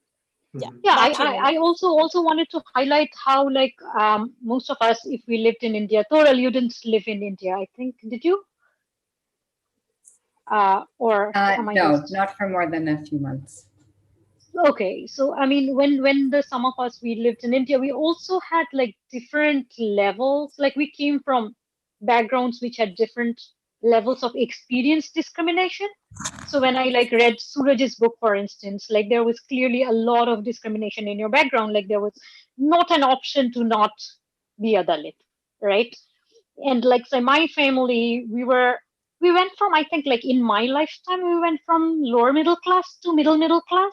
Yeah, I also wanted to highlight how like most of us, if we lived in India, Toral, you didn't live in India, I think, did you? Or am I no, not for more than a few months. Okay, so I mean, when some of us, we lived in India, we also had like different levels. Like we came from backgrounds which had different levels of experience discrimination. So when I like read Suraj's book, for instance, like there was clearly a lot of discrimination in your background. Like there was not an option to not be a Dalit, right? And like, so my family, we went from, I think like in my lifetime, we went from lower middle class to middle class.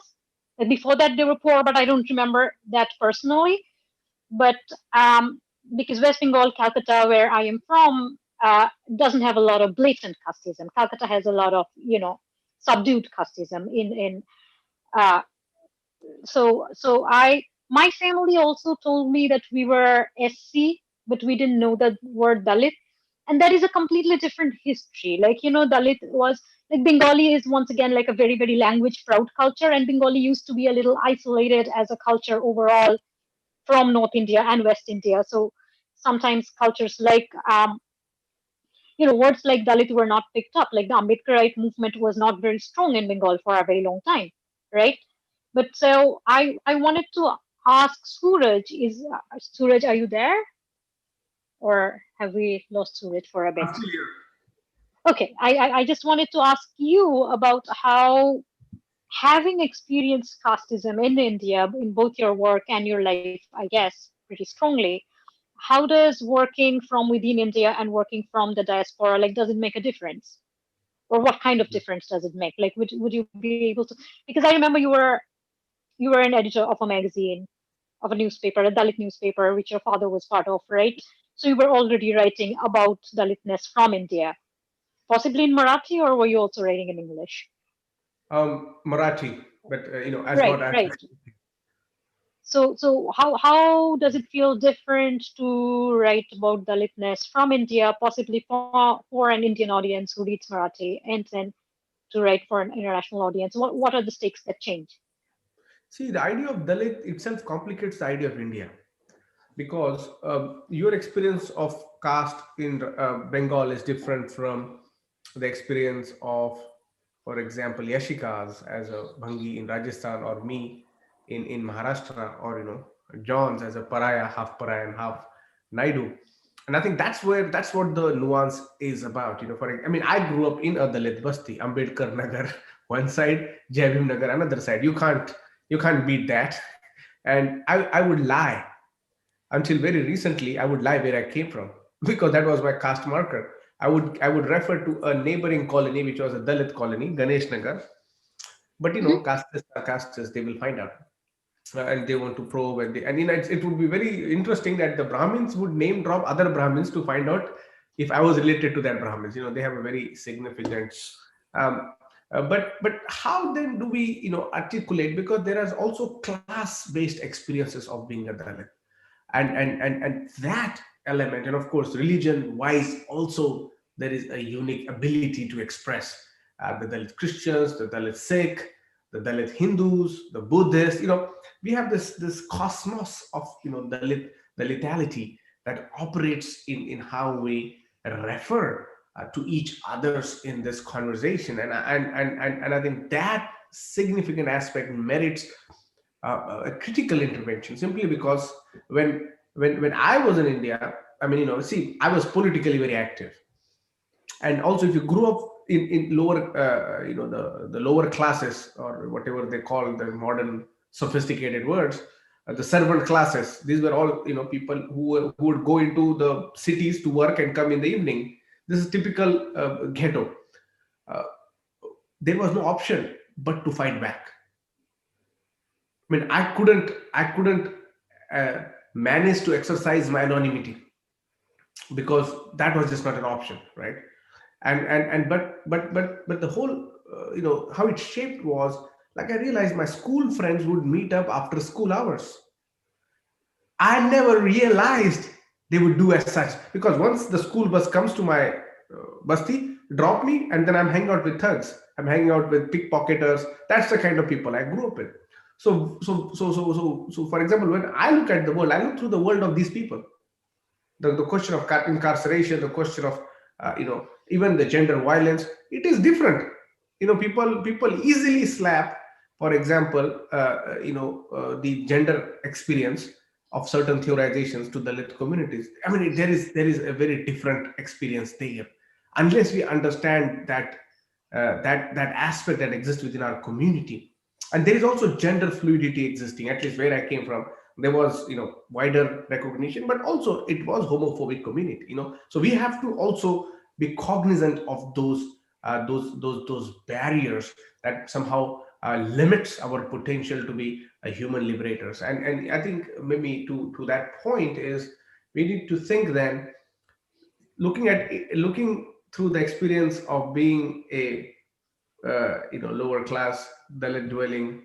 Like before that they were poor, but I don't remember that personally. But because West Bengal, Calcutta, where I am from, doesn't have a lot of blatant casteism. Calcutta has a lot of, subdued casteism so my family also told me that we were SC, but we didn't know the word Dalit. And that is a completely different history. Like, Dalit was like Bengali is once again like a very, very language proud culture, and Bengali used to be a little isolated as a culture overall from North India and West India. So sometimes cultures like words like Dalit were not picked up. Like the Ambedkarite movement was not very strong in Bengal for a very long time, right? But so I wanted to ask Suraj, Suraj, are you there? Or have we lost Suraj for a bit? I'm still here. Okay, I just wanted to ask you about how, having experienced casteism in India in both your work and your life, I guess, pretty strongly, how does working from within India and working from the diaspora, like, does it make a difference? Or what kind of difference does it make? Like, would you be able to? Because I remember you were an editor of a magazine, of a newspaper, a Dalit newspaper, which your father was part of, right? So you were already writing about Dalitness from India, possibly in Marathi, or were you also writing in English? Marathi, but as Right, what I right. So how does it feel different to write about Dalitness from India, possibly for an Indian audience who reads Marathi, and then to write for an international audience? What are the stakes that change? see, the idea of Dalit itself complicates the idea of India, because your experience of caste in Bengal is different from the experience of, for example, Yashikas as a Bhangi in Rajasthan, or me in Maharashtra, or John's as a Paraya, half Paraya and half Naidu. And I think that's what the nuance is about. I mean, I grew up in a Dalit Basti, Ambedkar Nagar, one side, Jaibhim Nagar, another side. You can't beat that. And I would lie until very recently. I would lie where I came from because that was my caste marker. I would refer to a neighboring colony which was a Dalit colony, Ganesh Nagar. But Mhm. castes are castes, they will find out. And they want to probe, and it would be very interesting that the Brahmins would name drop other Brahmins to find out if I was related to that Brahmins. They have a very significant. Um, but how then do we articulate, because there is also class based experiences of being a Dalit, and that element, and of course religion wise also there is a unique ability to express the Dalit Christians, the Dalit Sikh, the Dalit Hindus, the Buddhists. We have this cosmos of Dalitality that operates in how we refer to each others in this conversation, and I think that significant aspect merits a critical intervention, simply because when I was in India, I mean, see, I was politically very active. And also, if you grew up in lower, the lower classes, or whatever they call the modern sophisticated words, the servant classes, these were all people who would go into the cities to work and come in the evening. This is typical ghetto. Uh, there was no option but to fight back. I mean, I couldn't uh, manage to exercise my anonymity, because that was just not an option, right? And but the whole how it shaped was, like, I realized my school friends would meet up after school hours. I never realized they would do as such, because once the school bus comes to my basti, drop me, and then I'm hanging out with thugs. I'm hanging out with pickpocketers. That's the kind of people I grew up with. So, for example, when I look at the world, I look through the world of these people. The question of incarceration, the question of even the gender violence, it is different. People easily slap, for example, the gender experience of certain theorizations to the lit communities. I mean, there is a very different experience there, unless we understand that aspect that exists within our community. And there is also gender fluidity existing, at least where I came from. There was wider recognition, but also it was homophobic community. So we have to also be cognizant of those barriers that somehow limits our potential to be a human liberators. And I think maybe to that point is, we need to think then, looking through the experience of being a lower class Dalit dwelling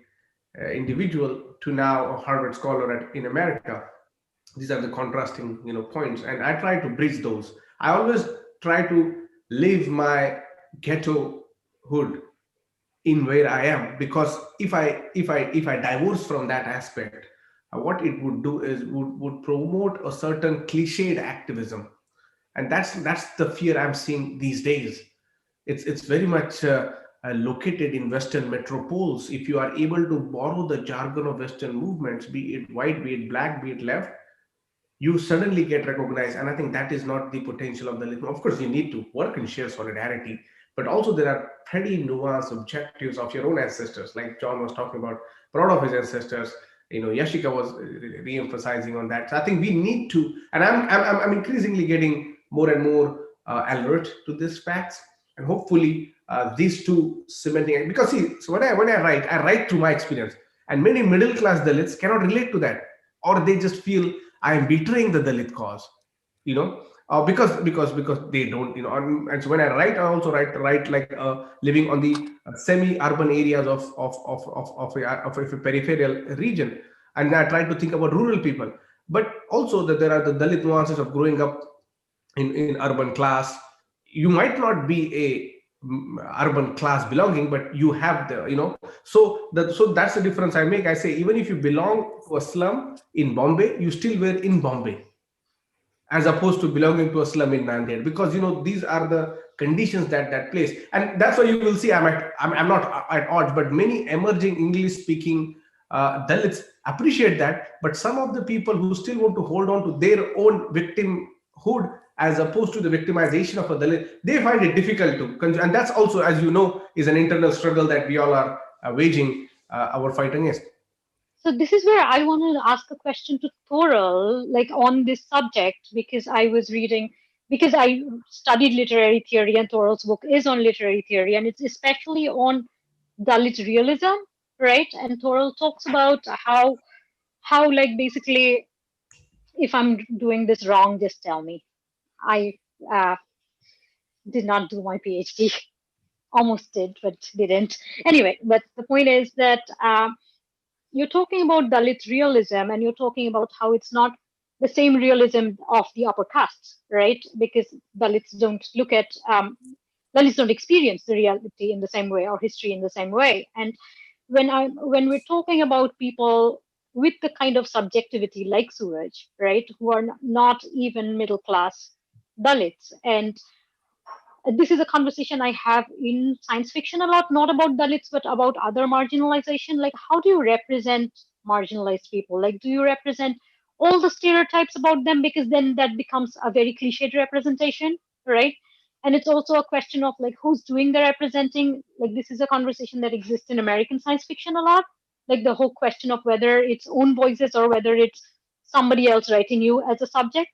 individual to now a Harvard scholar in America. These are the contrasting points, and I try to bridge those. I always try to live my ghetto in where I am, because if I divorce from that aspect, what it would do is would promote a certain cliched activism, and that's the fear I'm seeing these days. It's very much located in Western metropoles. If you are able to borrow the jargon of Western movements, be it white, be it black, be it left, you suddenly get recognized. And I think that is not the potential of the Dalit. Of course, you need to work and share solidarity, but also there are pretty nuanced objectives of your own ancestors. Like John was talking about, proud of his ancestors. Yashika was re-emphasizing on that. So I think we need to, and I'm increasingly getting more and more alert to these facts, and hopefully these two cementing. Because see, so when I write through my experience, and many middle class Dalits cannot relate to that, or they just feel I am betraying the Dalit cause, because they don't, and so when I write, I also write like living on the semi-urban areas of a peripheral region, and I try to think about rural people, but also that there are the Dalit nuances of growing up in urban class. You might not be a urban class belonging, but you have so that's the difference I make. I say, even if you belong to a slum in Bombay, you still were in Bombay, as opposed to belonging to a slum in Nanded, because these are the conditions that place. And that's why you will see I'm not at odds, but many emerging English speaking Dalits appreciate that, but some of the people who still want to hold on to their own victimhood as opposed to the victimization of a Dalit, they find it difficult to, and that's also, as you know, is an internal struggle that we all are waging our fight against. So this is where I want to ask a question to Toral, like on this subject, because I studied literary theory, and Toral's book is on literary theory, and it's especially on Dalit realism, right? And Toral talks about how like basically, if I'm doing this wrong, just tell me. I did not do my PhD. Almost did, but didn't. Anyway, but the point is that you're talking about Dalit realism, and you're talking about how it's not the same realism of the upper castes, right? Because Dalits don't look at, Dalits don't experience the reality in the same way, or history in the same way. And when we're talking about people with the kind of subjectivity like Suraj, right, who are not even middle class Dalits, and this is a conversation I have in science fiction a lot, not about Dalits, but about other marginalization. Like, how do you represent marginalized people? Like, do you represent all the stereotypes about them? Because then that becomes a very cliched representation, right? And it's also a question of like, who's doing the representing? Like, this is a conversation that exists in American science fiction a lot. Like the whole question of whether it's own voices or whether it's somebody else writing you as a subject.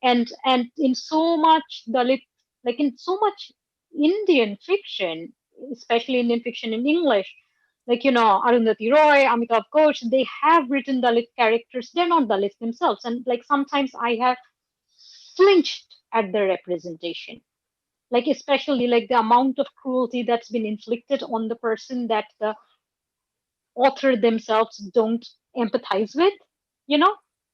And in so much Dalit, like in so much Indian fiction, especially Indian fiction in English, like, Arundhati Roy, Amitabh Ghosh, they have written Dalit characters. They're not Dalits themselves. And like sometimes I have flinched at the representation. Like especially like the amount of cruelty that's been inflicted on the person that the author themselves don't empathize with,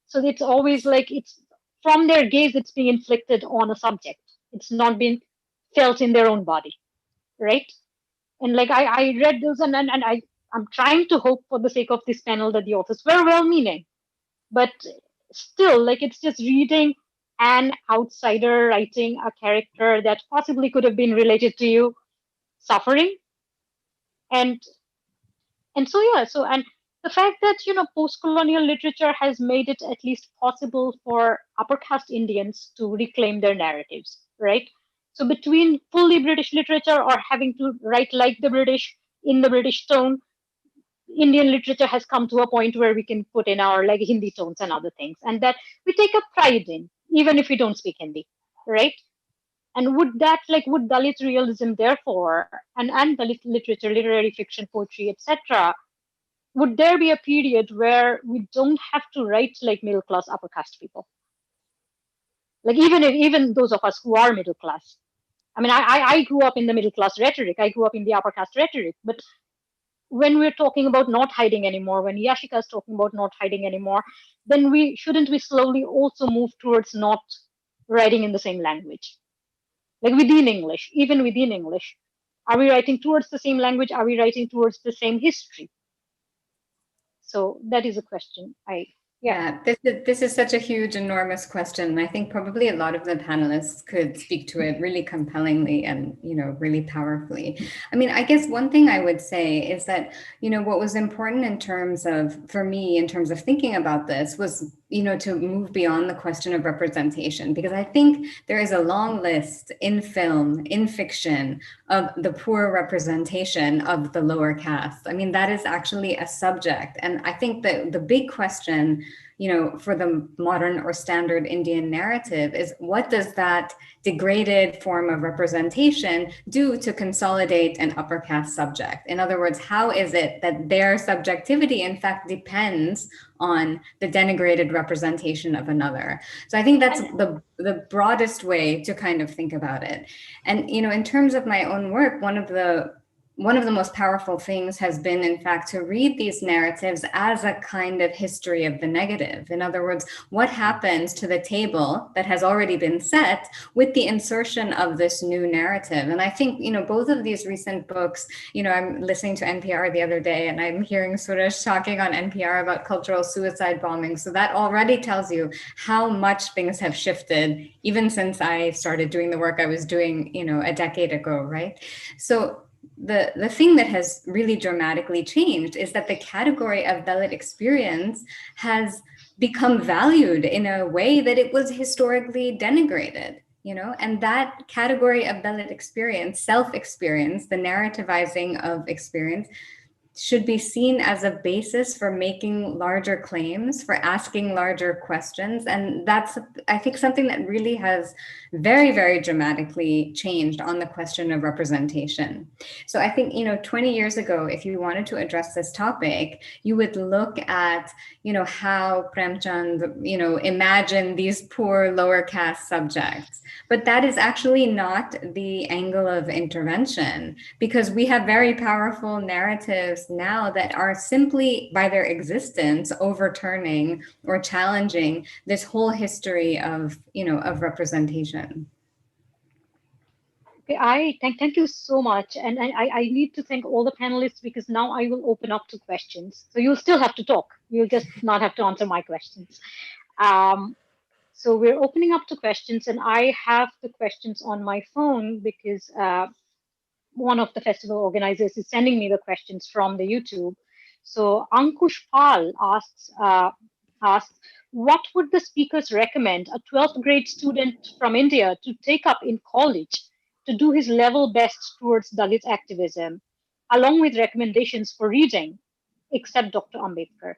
So it's always like it's from their gaze, it's being inflicted on a subject. It's not being felt in their own body, right? And like I read those, and I'm trying to hope for the sake of this panel that the authors were well-meaning, but still, like it's just reading an outsider writing a character that possibly could have been related to you suffering, and so yeah, and the fact that post-colonial literature has made it at least possible for upper caste Indians to reclaim their narratives, right? So between fully British literature or having to write like the British in the British tone, Indian literature has come to a point where we can put in our like Hindi tones and other things, and that we take a pride in, even if we don't speak Hindi, right? And would Dalit realism therefore, and Dalit literature, literary fiction, poetry, etc., would there be a period where we don't have to write like middle class upper caste people? Like even those of us who are middle class. I mean, I grew up in the middle class rhetoric. I grew up in the upper caste rhetoric. But when we're talking about not hiding anymore, when Yashika is talking about not hiding anymore, then shouldn't we slowly also move towards not writing in the same language? Like within English, even within English. Are we writing towards the same language? Are we writing towards the same history? So that is a question. Yeah, this is such a huge, enormous question. And I think probably a lot of the panelists could speak to it really compellingly and, really powerfully. I mean, I guess one thing I would say is that, what was important for me, in terms of thinking about this was, to move beyond the question of representation, because I think there is a long list in film, in fiction, of the poor representation of the lower caste. I mean, that is actually a subject. And I think that the big question, for the modern or standard Indian narrative is, what does that degraded form of representation do to consolidate an upper caste subject? In other words, how is it that their subjectivity in fact depends on the denigrated representation of another? So I think that's the broadest way to kind of think about it. And, in terms of my own work, one of the most powerful things has been, in fact, to read these narratives as a kind of history of the negative. In other words, what happens to the table that has already been set with the insertion of this new narrative? And I think, both of these recent books, I'm listening to NPR the other day and I'm hearing Suraj talking on NPR about cultural suicide bombing. So that already tells you how much things have shifted, even since I started doing the work I was doing, a decade ago, right? So the thing that has really dramatically changed is that the category of Dalit experience has become valued in a way that it was historically denigrated, and that category of Dalit experience, self-experience, the narrativizing of experience, should be seen as a basis for making larger claims, for asking larger questions. And that's, I think, something that really has very, very dramatically changed on the question of representation. So I think, 20 years ago, if you wanted to address this topic, you would look at, how Premchand, imagined these poor lower caste subjects. But that is actually not the angle of intervention, because we have very powerful narratives now that are simply by their existence overturning or challenging this whole history of, of representation. Okay, thank you so much. And I need to thank all the panelists, because now I will open up to questions. So you'll still have to talk. You'll just not have to answer my questions. So we're opening up to questions, and I have the questions on my phone because one of the festival organizers is sending me the questions from the YouTube. So Ankush Pal asks, what would the speakers recommend a 12th grade student from India to take up in college to do his level best towards Dalit activism, along with recommendations for reading, except Dr. Ambedkar?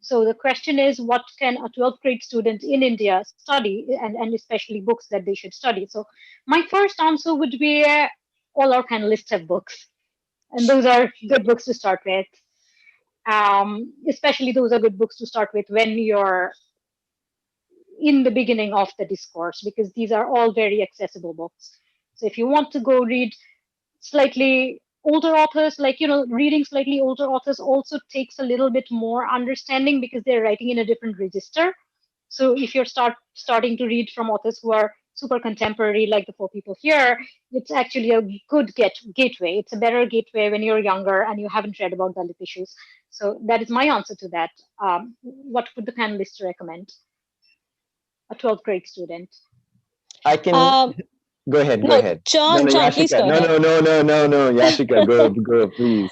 So the question is, what can a 12th grade student in India study, and especially books that they should study? So my first answer would be all our panelists have books, and those are good books to start with. Especially those are good books to start with when you're in the beginning of the discourse, because these are all very accessible books. So if you want to go read slightly older authors, reading slightly older authors also takes a little bit more understanding, because they're writing in a different register. So if you're starting to read from authors who are super contemporary, like the four people here, it's actually a good gateway. It's a better gateway when you're younger and you haven't read about Dalit issues. So that is my answer to that. What would the panelists recommend? A 12th grade student. I can go ahead. Go ahead. John, please go ahead. No. Yashika, go, please.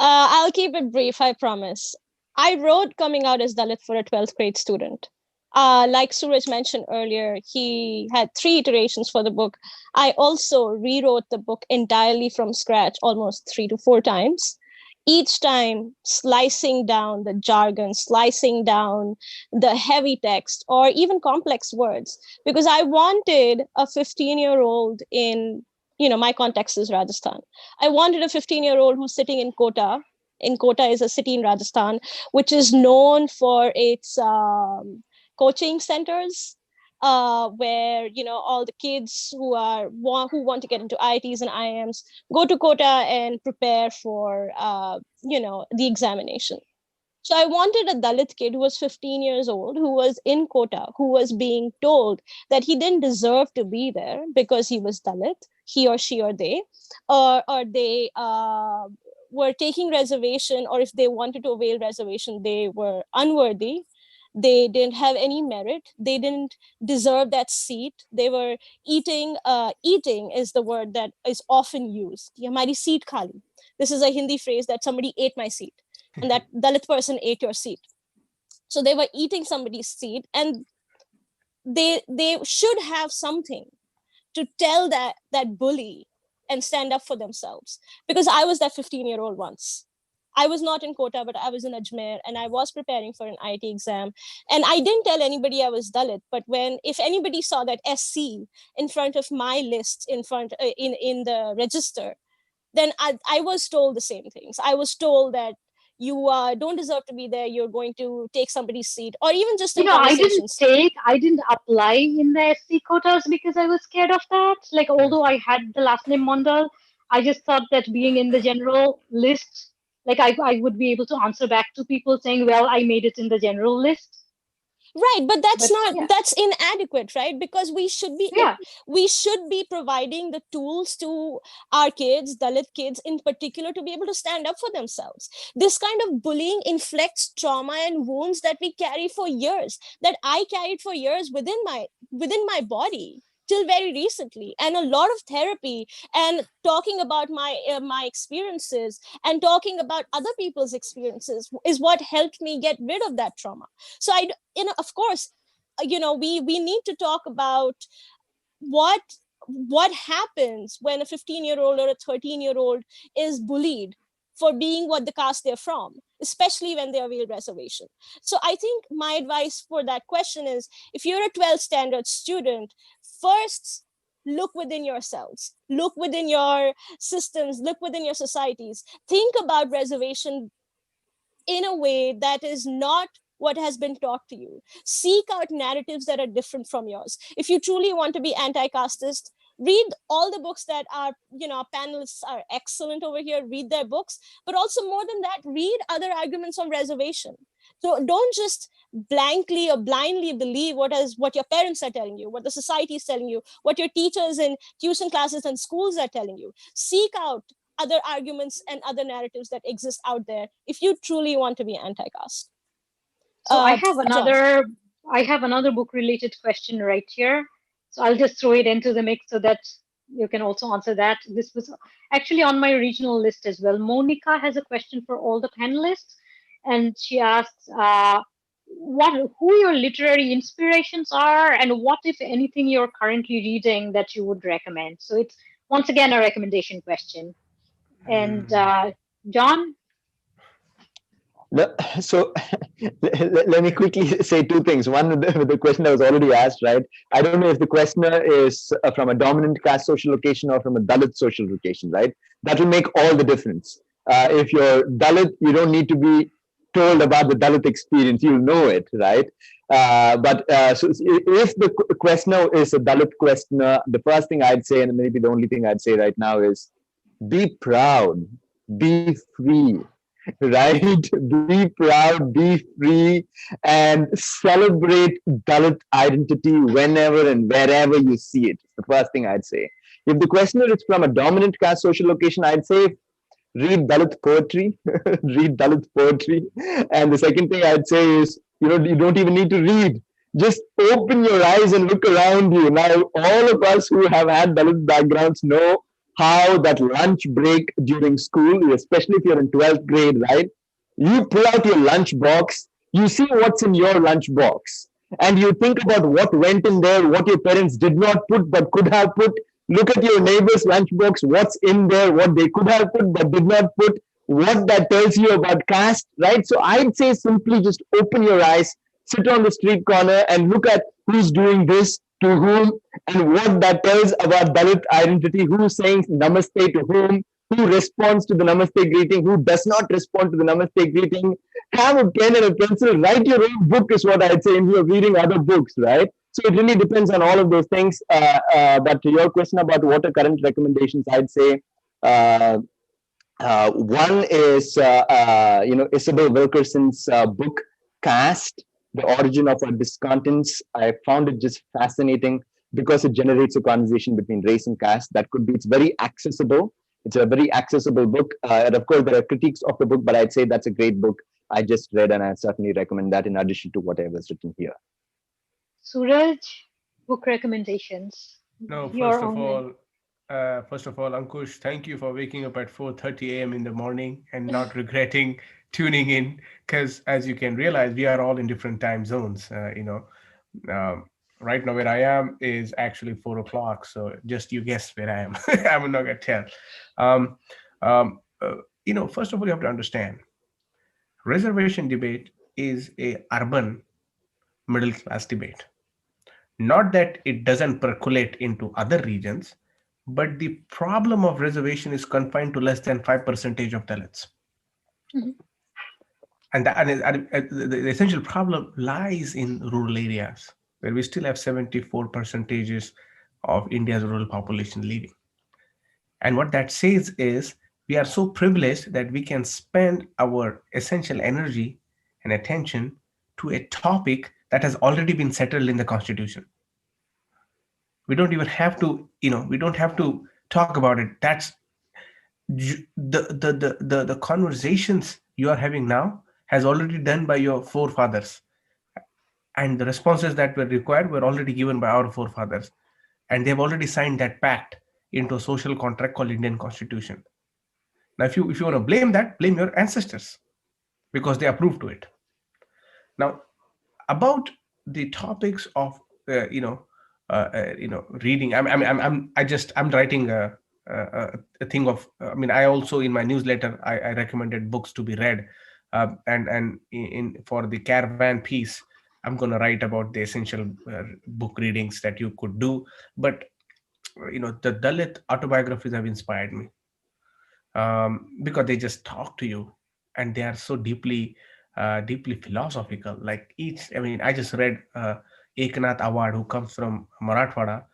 I'll keep it brief, I promise. I wrote Coming Out as Dalit for a 12th grade student. Like Suraj mentioned earlier, he had 3 iterations for the book. I also rewrote the book entirely from scratch almost 3 to 4 times. Each time slicing down the jargon, slicing down the heavy text or even complex words, because I wanted a 15-year-old in, my context is Rajasthan. I wanted a 15-year-old who's sitting in Kota. Kota is a city in Rajasthan, which is known for its coaching centers, where all the kids who want to get into IITs and IIMs go to Kota and prepare for the examination. So I wanted a Dalit kid who was 15 years old, who was in quota, who was being told that he didn't deserve to be there because he was Dalit, he or she or they, or they were taking reservation, or if they wanted to avail reservation, they were unworthy. They didn't have any merit. They didn't deserve that seat. They were eating. Eating is the word that is often used. "Ye hamari seat khali." This is a Hindi phrase that somebody ate my seat, and that Dalit person ate your seat. So they were eating somebody's seat, and they should have something to tell that bully and stand up for themselves. Because I was that 15-year-old once. I was not in Kota, but I was in Ajmer, and I was preparing for an IIT exam. And I didn't tell anybody I was Dalit, but if anybody saw that SC in front of my list, in the register, then I was told the same things. I was told that you don't deserve to be there. You're going to take somebody's seat, or even just in conversations. I didn't apply in the SC quotas because I was scared of that. Like, although I had the last name Mondal, I just thought that being in the general list, like I would be able to answer back to people saying, well, I made it in the general list. Right, but that's inadequate, right? Because we should be providing the tools to our kids, Dalit kids in particular, to be able to stand up for themselves. This kind of bullying inflicts trauma and wounds that we carry for years, that I carried for years within my body till very recently. And a lot of therapy and talking about my experiences and talking about other people's experiences is what helped me get rid of that trauma. So of course, we need to talk about what happens when a 15-year-old or a 13-year-old is bullied for being what the caste they're from, especially when they avail reservation. So I think my advice for that question is, if you're a 12th standard student, first look within yourselves, look within your systems, look within your societies, think about reservation in a way that is not what has been taught to you. Seek out narratives that are different from yours. If you truly want to be anti-casteist, read all the books that our panelists are excellent over here, read their books, but also more than that, read other arguments on reservation. So don't just blankly or blindly believe what your parents are telling you, what the society is telling you, what your teachers in tuition classes and schools are telling you. Seek out other arguments and other narratives that exist out there if you truly want to be anti-caste. So I have another book related question right here. So I'll just throw it into the mix so that you can also answer that. This was actually on my regional list as well. Monica has a question for all the panelists, and she asks who your literary inspirations are, and what, if anything, you're currently reading that you would recommend. So it's once again a recommendation question. And John? So let me quickly say two things. One, with the question that was already asked, right? I don't know if the questioner is from a dominant caste social location or from a Dalit social location, right? That will make all the difference. If you're Dalit, you don't need to be told about the Dalit experience. You'll know it, right? So if the questioner is a Dalit questioner, the first thing I'd say, and maybe the only thing I'd say right now, is be proud, be free. Right? Be proud, be free, and celebrate Dalit identity whenever and wherever you see it. It's the first thing I'd say. If the questioner is from a dominant caste social location, I'd say read Dalit poetry, read Dalit poetry. And the second thing I'd say is, you don't even need to read. Just open your eyes and look around you. Now, all of us who have had Dalit backgrounds know how that lunch break during school, especially if you're in 12th grade, right? You pull out your lunch box, you see what's in your lunch box, and you think about what went in there, what your parents did not put but could have put. Look at your neighbor's lunch box, what's in there, what they could have put but did not put, what that tells you about caste, right? So I'd say simply just open your eyes, sit on the street corner and look at who's doing this, to whom, and what that tells about Dalit identity, who's saying namaste to whom, who responds to the namaste greeting, who does not respond to the namaste greeting. Have a pen and a pencil, write your own book is what I'd say instead of reading other books, right? So it really depends on all of those things. But to your question about what are current recommendations, I'd say One is, Isabel Wilkerson's book, Caste, The Origin of Our Discontents. I found it just fascinating because it generates a conversation between race and caste. It's very accessible. It's a very accessible book. And of course, there are critiques of the book, but I'd say that's a great book I just read, and I certainly recommend that in addition to whatever is written here. Suraj, book recommendations. No, Your first of all, Ankush, thank you for waking up at 4:30 a.m. in the morning and not regretting tuning in, because as you can realize, we are all in different time zones. Right now where I am is actually 4 o'clock, so just you guess where I am. I'm not gonna tell. Um, First of all, you have to understand, reservation debate is a urban middle class debate. Not that it doesn't percolate into other regions, but the problem of reservation is confined to less than 5% of Dalits. Mhm. And the essential problem lies in rural areas, where we still have 74% of India's rural population living. And what that says is we are so privileged that we can spend our essential energy and attention to a topic that has already been settled in the Constitution. We don't even have to, we don't have to talk about it. That's the conversations you are having now has already done by your forefathers, and the responses that were required were already given by our forefathers, and they've already signed that pact into a social contract called Indian Constitution. Now if you want to blame that, blame your ancestors, because they approved to it. Now, about the topics of reading. I'm writing a thing of. I mean, I also in my newsletter I recommended books to be read, and in for the caravan piece, I'm going to write about the essential book readings that you could do. But the Dalit autobiographies have inspired me, because they just talk to you, and they are so deeply philosophical. Like I mean, I just read Eknath Award, who comes from Marathwada,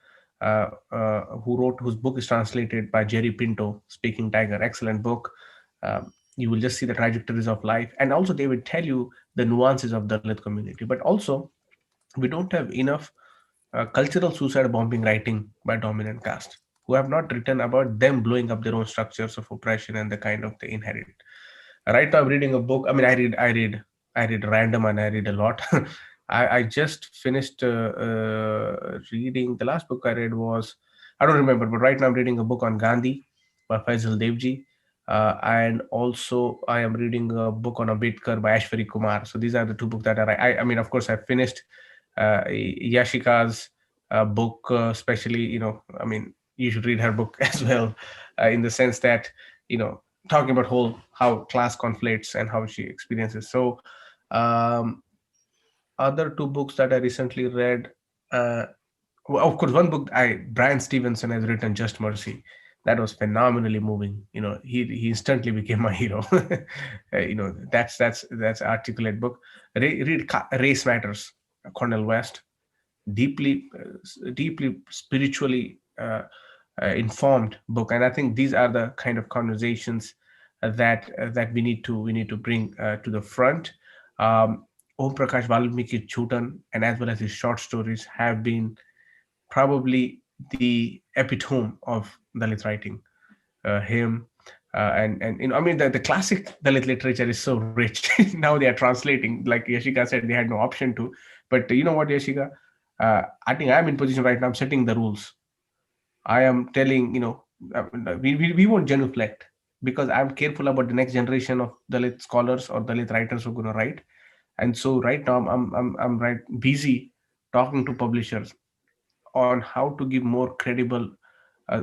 whose book is translated by Jerry Pinto, Speaking Tiger. Excellent book. You will just see the trajectories of life, and also they will tell you the nuances of the Dalit community. But also, we don't have enough cultural suicide bombing writing by dominant caste, who have not written about them blowing up their own structures of oppression and the kind of they inherit. Right now, I'm reading a book. I mean, I read random, and I read a lot. I just finished reading. The last book I read was, I don't remember, but right now I'm reading a book on Gandhi by Faisal Devji. And also I am reading a book on Ambedkar by Ashwari Kumar. So these are the two books that I mean, of course, I finished Yashika's book, especially, I mean, you should read her book as well, in the sense that, talking about how class conflicts and how she experiences. So, other two books that I recently read, well, of course, one book Brian Stevenson has written, Just Mercy. That was phenomenally moving. He instantly became my hero. That's articulate book. Read Race Matters, Cornel West. Deeply spiritually informed book, and I think these are the kind of conversations that we need to bring to the front. Om Prakash Valmiki Chutan, and as well as his short stories, have been probably the epitome of Dalit writing. Him and I mean, the classic Dalit literature is so rich. Now they are translating, like Yashika said, they had no option to. But you know what, Yashika? I think I'm in position right now. I'm setting the rules. I am telling, we won't genuflect, because I'm careful about the next generation of Dalit scholars or Dalit writers who are going to write. And so right now I'm right busy talking to publishers on how to give more credible,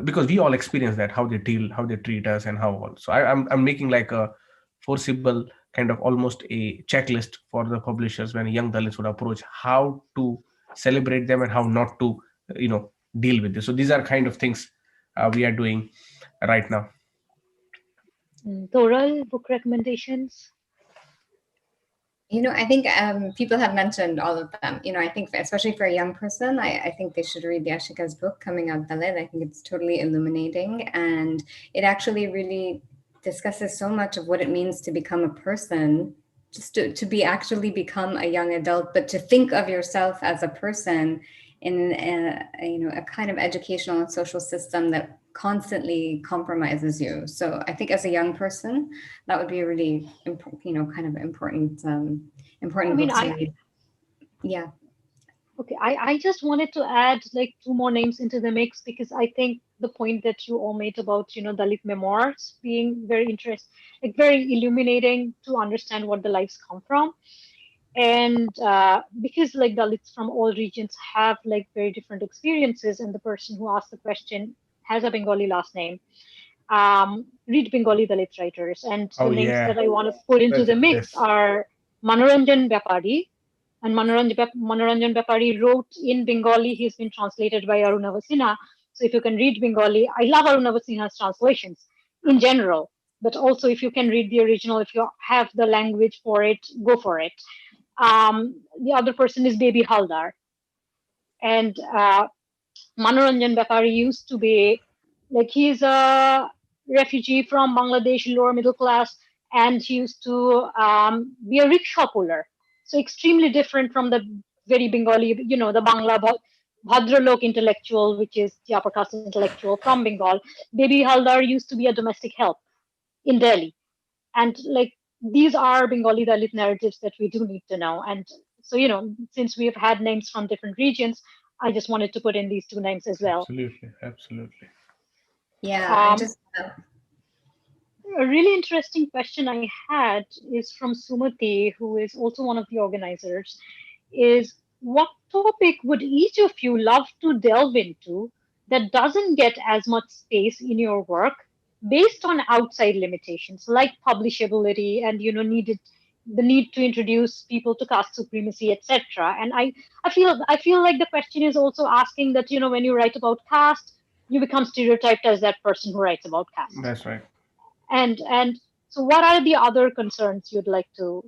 because we all experience that, how they deal, how they treat us, and how all. So I'm making like a forcible kind of almost a checklist for the publishers when young Dalits would approach, how to celebrate them and how not to, deal with this. So these are kind of things we are doing right now. Toral, book recommendations. I think people have mentioned all of them. I think especially for a young person, I think they should read Yashika's book, Coming Out Dalit. I think it's totally illuminating, and it actually really discusses so much of what it means to become a person, just to be actually become a young adult, but to think of yourself as a person in a kind of educational and social system that constantly compromises you. So I think as a young person, that would be a really kind of important book to read. Yeah. Okay, I just wanted to add like two more names into the mix, because I think the point that you all made about, Dalit memoirs being very interesting, like very illuminating to understand what the lives come from. And because like Dalits from all regions have like very different experiences, and the person who asked the question has a Bengali last name, read Bengali Dalit writers. And the names that I want to put into the mix are Manoranjan Bapari. And Manoranjan Bapari wrote in Bengali. He's been translated by Arunava Sinha. So if you can read Bengali, I love Arunava Sinha's translations in general. But also, if you can read the original, if you have the language for it, go for it. The other person is Baby Haldar. And Manoranjan Bapari used to be, like, he's a refugee from Bangladesh, lower middle class, and he used to be a rickshaw puller. So extremely different from the very Bengali, the Bangla Bhadralok intellectual, which is the upper caste intellectual from Bengal. Baby Haldar used to be a domestic help in Delhi. And like, these are Bengali Dalit narratives that we do need to know. And so, since we've had names from different regions, I just wanted to put in these two names as well. Absolutely. Yeah, a really interesting question I had is from Sumati, who is also one of the organizers, is what topic would each of you love to delve into that doesn't get as much space in your work based on outside limitations like publishability and the need to introduce people to caste supremacy, etc. And I feel like the question is also asking that when you write about caste, you become stereotyped as that person who writes about caste. That's right. And so what are the other concerns you'd like to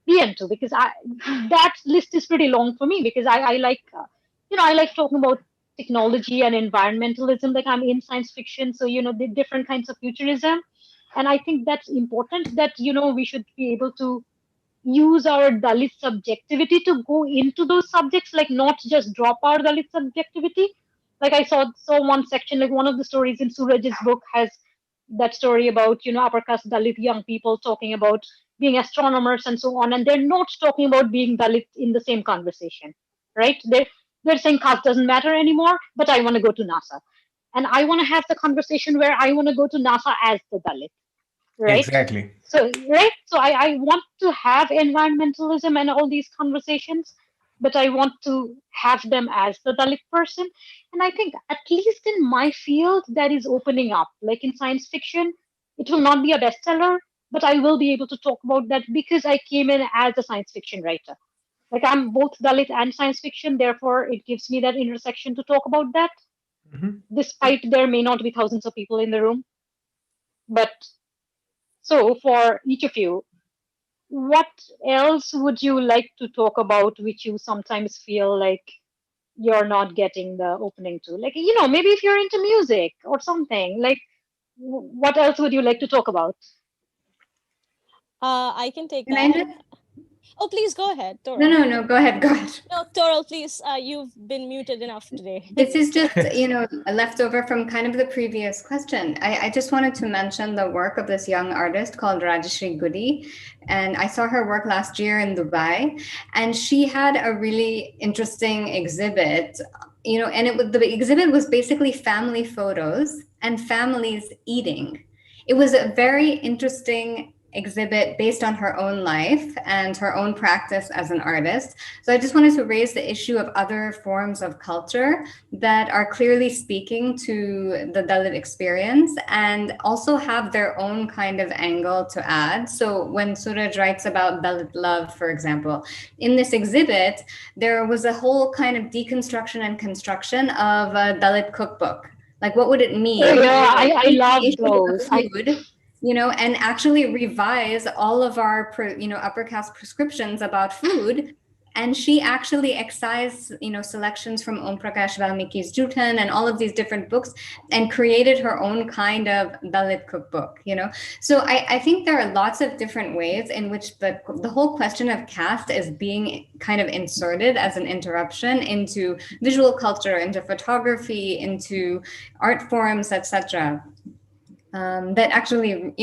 be into? Because that list is pretty long for me, because I like I like talking about technology and environmentalism. Like, I'm in science fiction, so the different kinds of futurism, and I think that's important, that we should be able to use our Dalit subjectivity to go into those subjects, like not just drop our Dalit subjectivity. Like, I saw one section, like one of the stories in Suraj's book has that story about upper caste Dalit young people talking about being astronomers and so on, and they're not talking about being Dalit in the same conversation, right? They're saying caste doesn't matter anymore, but I want to go to NASA, and I want to have the conversation where I want to go to NASA as the Dalit, right? Exactly. So I want to have environmentalism and all these conversations, but I want to have them as the Dalit person. And I think, at least in my field, that is opening up. Like in science fiction, it will not be a bestseller, but I will be able to talk about that because I came in as a science fiction writer. Like, I'm both Dalit and science fiction, therefore it gives me that intersection to talk about that, despite there may not be thousands of people in the room. But so for each of you, what else would you like to talk about which you sometimes feel like you're not getting the opening to? Like, maybe if you're into music or something, like, what else would you like to talk about? I can take Can that. I just... Oh, please go ahead, Toral. No, go ahead. No, Toral, please, you've been muted enough today. This is just, a leftover from kind of the previous question. I just wanted to mention the work of this young artist called Rajeshri Goody. And I saw her work last year in Dubai. And she had a really interesting exhibit, and the exhibit was basically family photos and families eating. It was a very interesting exhibit based on her own life and her own practice as an artist. So I just wanted to raise the issue of other forms of culture that are clearly speaking to the Dalit experience and also have their own kind of angle to add. So when Suraj writes about Dalit love, for example, in this exhibit, there was a whole kind of deconstruction and construction of a Dalit cookbook. Like, what would it mean? Oh, yeah, I love those. Food, and actually revise all of our, upper caste prescriptions about food And she actually excised, selections from Om Prakash Valmiki's Jutan and all of these different books and created her own kind of Dalit cookbook, So I think there are lots of different ways in which the whole question of caste is being kind of inserted as an interruption into visual culture, into photography, into art forms, etc. That actually,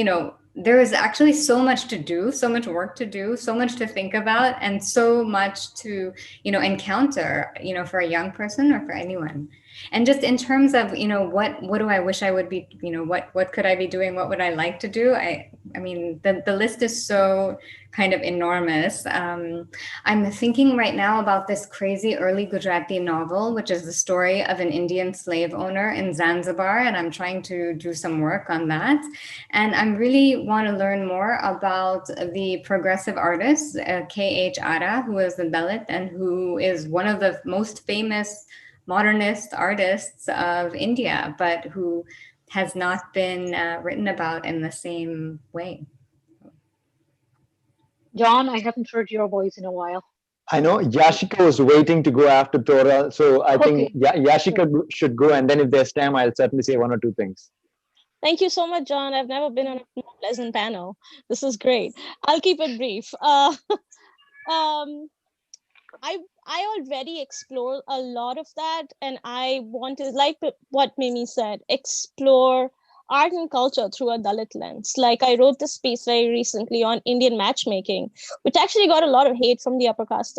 there is actually so much to do, so much work to do, so much to think about, and so much to, encounter, for a young person or for anyone. And just in terms of, what do I wish I would be, what could I be doing? What would I like to do? I mean, the list is so kind of enormous. I'm thinking right now about this crazy early Gujarati novel, which is the story of an Indian slave owner in Zanzibar. And I'm trying to do some work on that. And I really want to learn more about the progressive artist, K.H. Ara, who is a Dalit and who is one of the most famous modernist artists of India, but who has not been written about in the same way. John, I haven't heard your voice in a while. I know Yashika was waiting to go after Toral, so I think Yashika should go, and then if there's time, I'll certainly say one or two things. Thank you so much, John. I've never been on a more pleasant panel. This is great. I'll keep it brief. I already explored a lot of that, and I want to, like what Mimi said, explore art and culture through a Dalit lens. Like I wrote this piece very recently on Indian matchmaking, which actually got a lot of hate from the upper caste.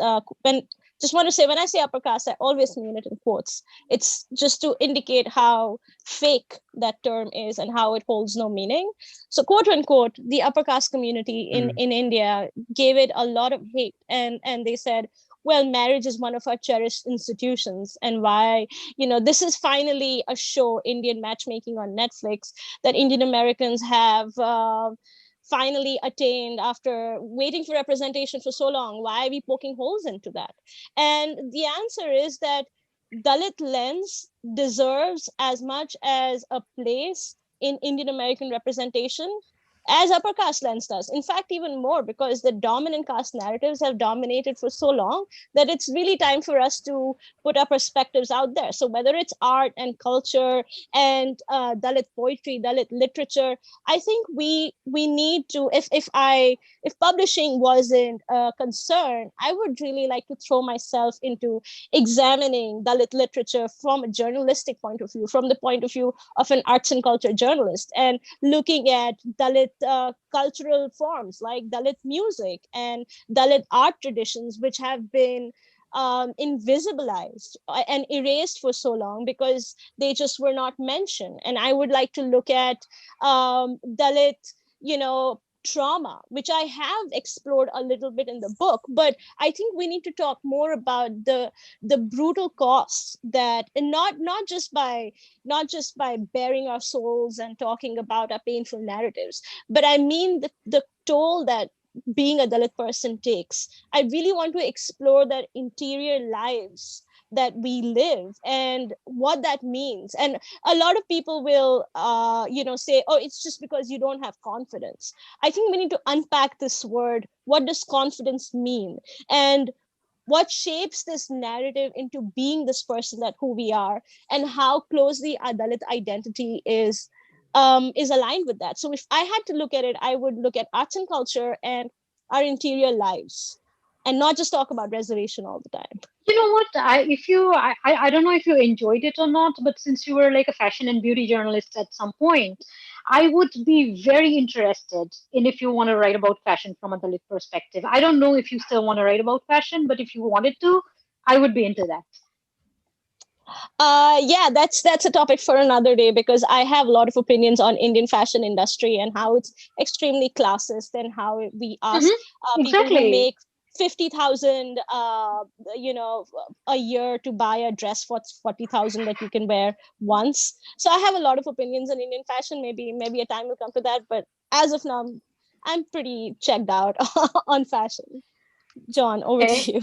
Just want to say, when I say upper caste, I always mean it in quotes. It's just to indicate how fake that term is and how it holds no meaning. So quote unquote, the upper caste community in India gave it a lot of hate. And they said, well, marriage is one of our cherished institutions, and why, this is finally a show, Indian matchmaking on Netflix, that Indian Americans have finally attained after waiting for representation for so long. Why are we poking holes into that? And the answer is that Dalit lens deserves as much as a place in Indian American representation as upper caste lens does. In fact, even more, because the dominant caste narratives have dominated for so long that it's really time for us to put our perspectives out there. So whether it's art and culture and Dalit poetry, Dalit literature, I think we need to, if publishing wasn't a concern, I would really like to throw myself into examining Dalit literature from a journalistic point of view, from the point of view of an arts and culture journalist, and looking at Dalit cultural forms like Dalit music and Dalit art traditions, which have been invisibilized and erased for so long because they just were not mentioned. And I would like to look at Dalit, trauma, which I have explored a little bit in the book, but I think we need to talk more about the brutal costs that, and not just by bearing our souls and talking about our painful narratives, but I mean the toll that being a Dalit person takes. I really want to explore that interior lives that we live and what that means. And a lot of people will say, oh, it's just because you don't have confidence. I think we need to unpack this word. What does confidence mean? And what shapes this narrative into being this person that who we are, and how closely our Dalit identity is aligned with that. So if I had to look at it, I would look at arts and culture and our interior lives, and not just talk about reservation all the time. You know what? I don't know if you enjoyed it or not, but since you were like a fashion and beauty journalist at some point, I would be very interested in if you want to write about fashion from a Dalit perspective. I don't know if you still want to write about fashion, but if you wanted to, I would be into that. Yeah, that's a topic for another day, because I have a lot of opinions on Indian fashion industry and how it's extremely classist, and how we ask people who make 50,000 a year to buy a dress for 40,000 that you can wear once. So I have a lot of opinions on Indian fashion. Maybe a time will come to that, but as of now, I'm pretty checked out on fashion. John, over to you.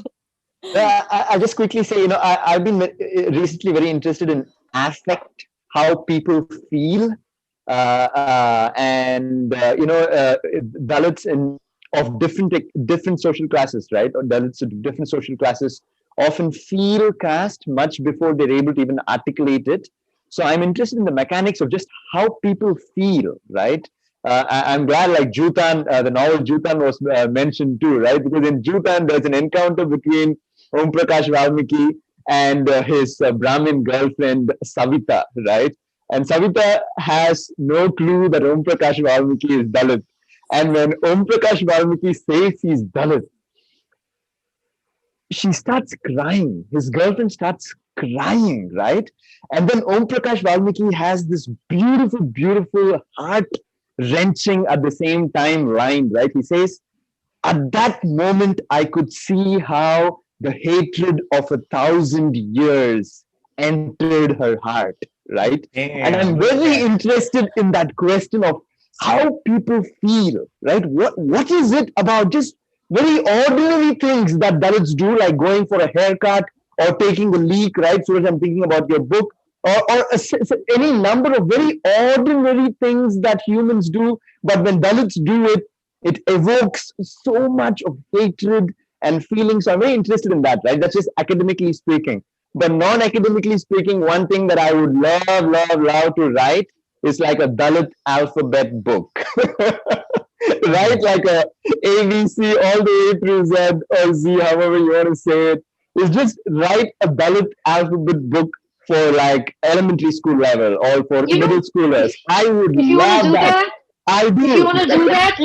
I just quickly say, I've been recently very interested in affect, how people feel, and Dalits in of different social classes, right? Or Dalits of different social classes often feel caste much before they're able to even articulate it. So I'm interested in the mechanics of just how people feel, right? I'm glad like Jutan, the novel Jutan was mentioned too, right? Because in Jutan, there's an encounter between Om Prakash Valmiki and his Brahmin girlfriend Savita, right? And Savita has no clue that Om Prakash Valmiki is Dalit. And when Om Prakash Valmiki says he's Dalit, she starts crying. His girlfriend starts crying, right? And then Om Prakash Valmiki has this beautiful, beautiful, heart wrenching at the same time line, right? He says, at that moment, I could see how the hatred of 1,000 years entered her heart, right? And Damn, I'm look at very that. interested in that question of how people feel, right? What is it about just very ordinary things that Dalits do, like going for a haircut or taking a leak, right? Suraj, I'm thinking about your book, or any number of very ordinary things that humans do, but when Dalits do it, it evokes so much of hatred and feelings. So I'm very interested in that, right? That's just academically speaking. But non-academically speaking, one thing that I would love to write is like a Dalit alphabet book. Right? Like a ABC all the way through Z or Z, however you want to say it. Is just write a Dalit alphabet book for like elementary school level or for You know, middle schoolers. I would if you want to love do that. that, I if you do. want to do that,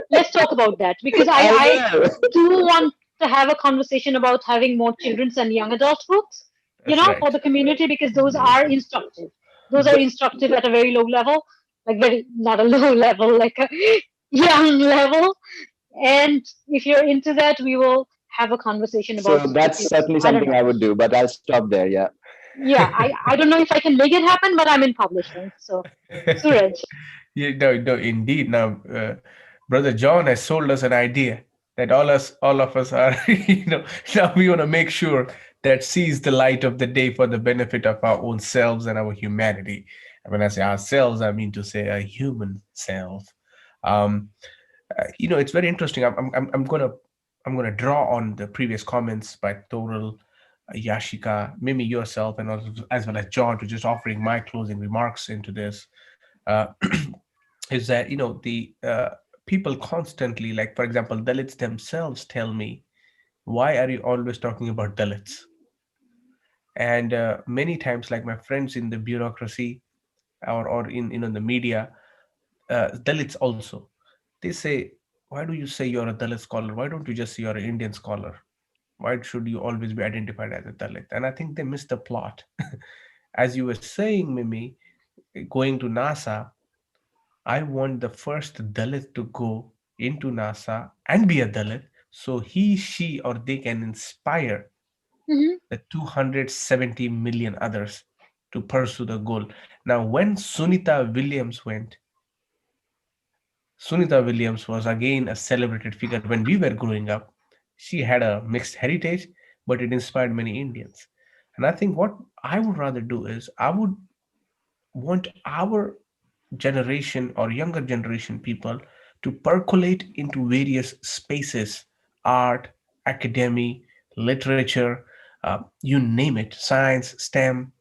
let's talk about that, because I I know. do want to have a conversation about having more children's and young adult books, That's for right. the community, because those are instructive. Those are But instructive at a very low level, like very, not a low level, like a young level. And if you're into that, we will have a conversation So about this, that's because certainly I don't something know. I would do, but I'll stop there. Yeah. Yeah, I don't know if I can make it happen, but I'm in publishing. So, Suraj, yeah, no, indeed. Now, brother John has sold us an idea that all of us are, now we want to make sure that sees the light of the day for the benefit of our own selves and our humanity. And when I say ourselves, I mean to say a human self. Um, it's very interesting. I'm gonna draw on the previous comments by Toral, Yashika, Mimi, yourself, and also, as well as John, to just offering my closing remarks into this. Uh, is that the people constantly, like for example, Dalits themselves tell me, why are you always talking about Dalits? And many times, like my friends in the bureaucracy or in the media, Dalits also, they say, why do you say you're a Dalit scholar? Why don't you just say you're an Indian scholar? Why should you always be identified as a Dalit? And I think they missed the plot. As you were saying, Mimi, going to NASA, I want the first Dalit to go into NASA and be a Dalit, so he, she, or they can inspire hmm the 270 million others to pursue the goal. Now, when Sunita Williams was again a celebrated figure when we were growing up. She had a mixed heritage, but it inspired many Indians. And I think what I would rather do is I would want our generation or younger generation people to percolate into various spaces: art, academy, literature, you name it, science, STEM,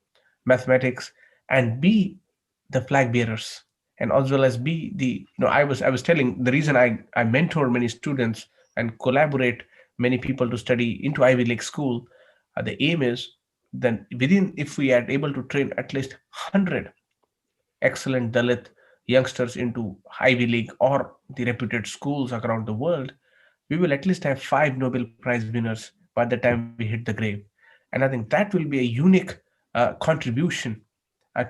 mathematics, and be the flag bearers, and as well as be the, I was telling the reason I mentor many students and collaborate many people to study into Ivy League school. The aim is then within, if we are able to train at least 100 excellent Dalit youngsters into Ivy League or the reputed schools around the world, we will at least have 5 Nobel Prize winners by the time we hit the grave. And I think that will be a unique contribution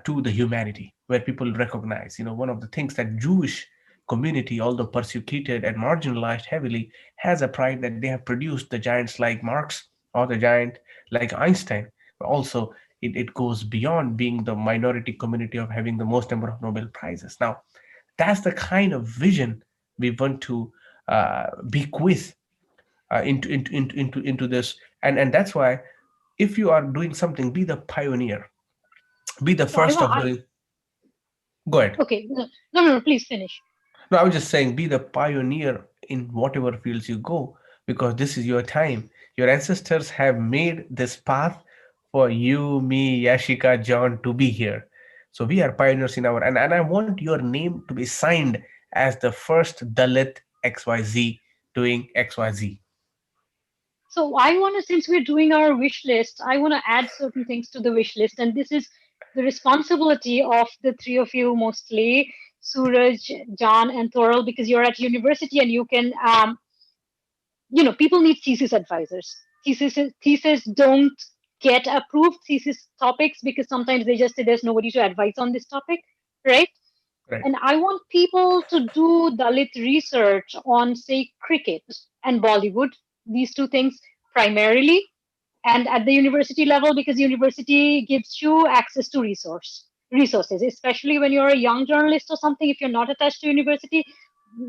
to the humanity, where people recognize, one of the things that Jewish community, although persecuted and marginalized heavily, has a pride that they have produced the giants like Marx or the giant like Einstein. But also, it goes beyond being the minority community of having the most number of Nobel Prizes. Now, that's the kind of vision we want to bequeath into this, and that's why, if you are doing something, be the pioneer, be the no, I first want. of doing. Go ahead. Okay, no, no, no, please finish. No, I was just saying, be the pioneer in whatever fields you go, because this is your time. Your ancestors have made this path for you, me, Yashika, John to be here. So we are pioneers in our, and I want your name to be signed as the first Dalit XYZ doing XYZ. So I want to, since we're doing our wish list, I want to add certain things to the wish list. And this is the responsibility of the three of you, mostly Suraj, John, and Toral, because you're at university and you can, people need thesis advisors. Thesis don't get approved thesis topics because sometimes they just say there's nobody to advise on this topic, right? Right. And I want people to do Dalit research on, say, cricket and Bollywood, these two things primarily, and at the university level, because university gives you access to resources, especially when you're a young journalist or something. If you're not attached to university,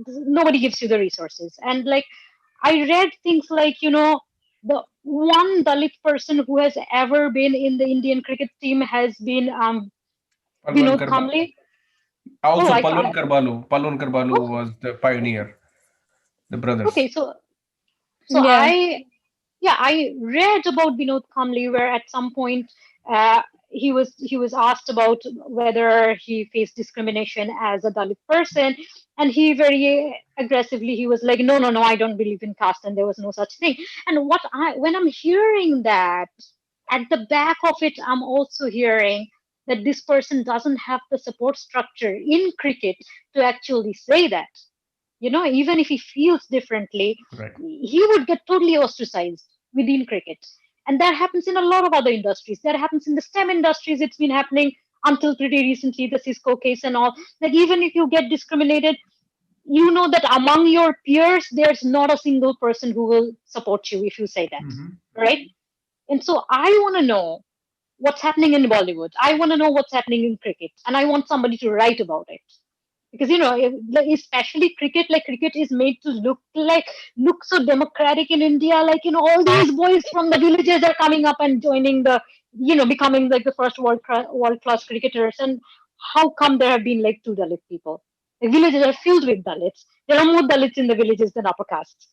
nobody gives you the resources. And like, I read things like, the one Dalit person who has ever been in the Indian cricket team has been Vinod Palwankar, Kamble. Oh, also I, Palwankar Balu oh, was the pioneer, the brothers. okay. So Yeah. I read about Vinod Kamble, where at some point he was asked about whether he faced discrimination as a Dalit person, and he very aggressively he was like, no, I don't believe in caste, and there was no such thing. And when I'm hearing that, at the back of it, I'm also hearing that this person doesn't have the support structure in cricket to actually say that. Even if he feels differently, Right. he would get totally ostracized within cricket. And that happens in a lot of other industries. That happens in the STEM industries. It's been happening until pretty recently, the Cisco case and all. Like, even if you get discriminated, you know that among your peers, there's not a single person who will support you if you say that, Mm-hmm. right? And so I want to know what's happening in Bollywood. I want to know what's happening in cricket, and I want somebody to write about it. Because especially cricket, like cricket is made to look so democratic in India. Like, all these boys from the villages are coming up and joining becoming like the first world class cricketers. And how come there have been like two Dalit people? The villages are filled with Dalits. There are more Dalits in the villages than upper castes.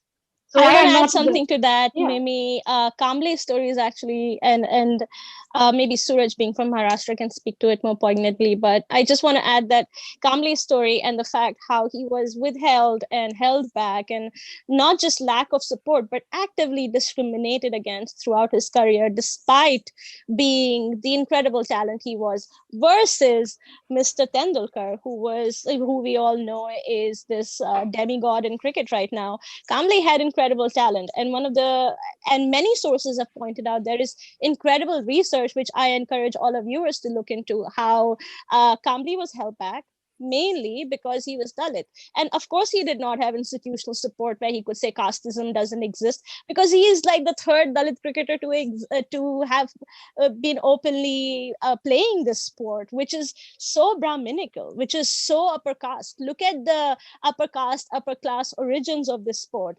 So I why want are to add not something to that. yeah. Maybe Kamle's story is actually, and maybe Suraj, being from Maharashtra, can speak to it more poignantly. But I just want to add that Kamle's story and the fact how he was withheld and held back, and not just lack of support, but actively discriminated against throughout his career, despite being the incredible talent he was, versus Mr. Tendulkar, who we all know is this demigod in cricket right now. Kamble had incredible talent, and many sources have pointed out there is incredible research, which I encourage all of viewers to look into, how Kamble was held back mainly because he was Dalit. And of course, he did not have institutional support where he could say casteism doesn't exist, because he is like the third Dalit cricketer to have been openly playing this sport, which is so Brahminical, which is so upper caste. Look at the upper caste, upper class origins of this sport.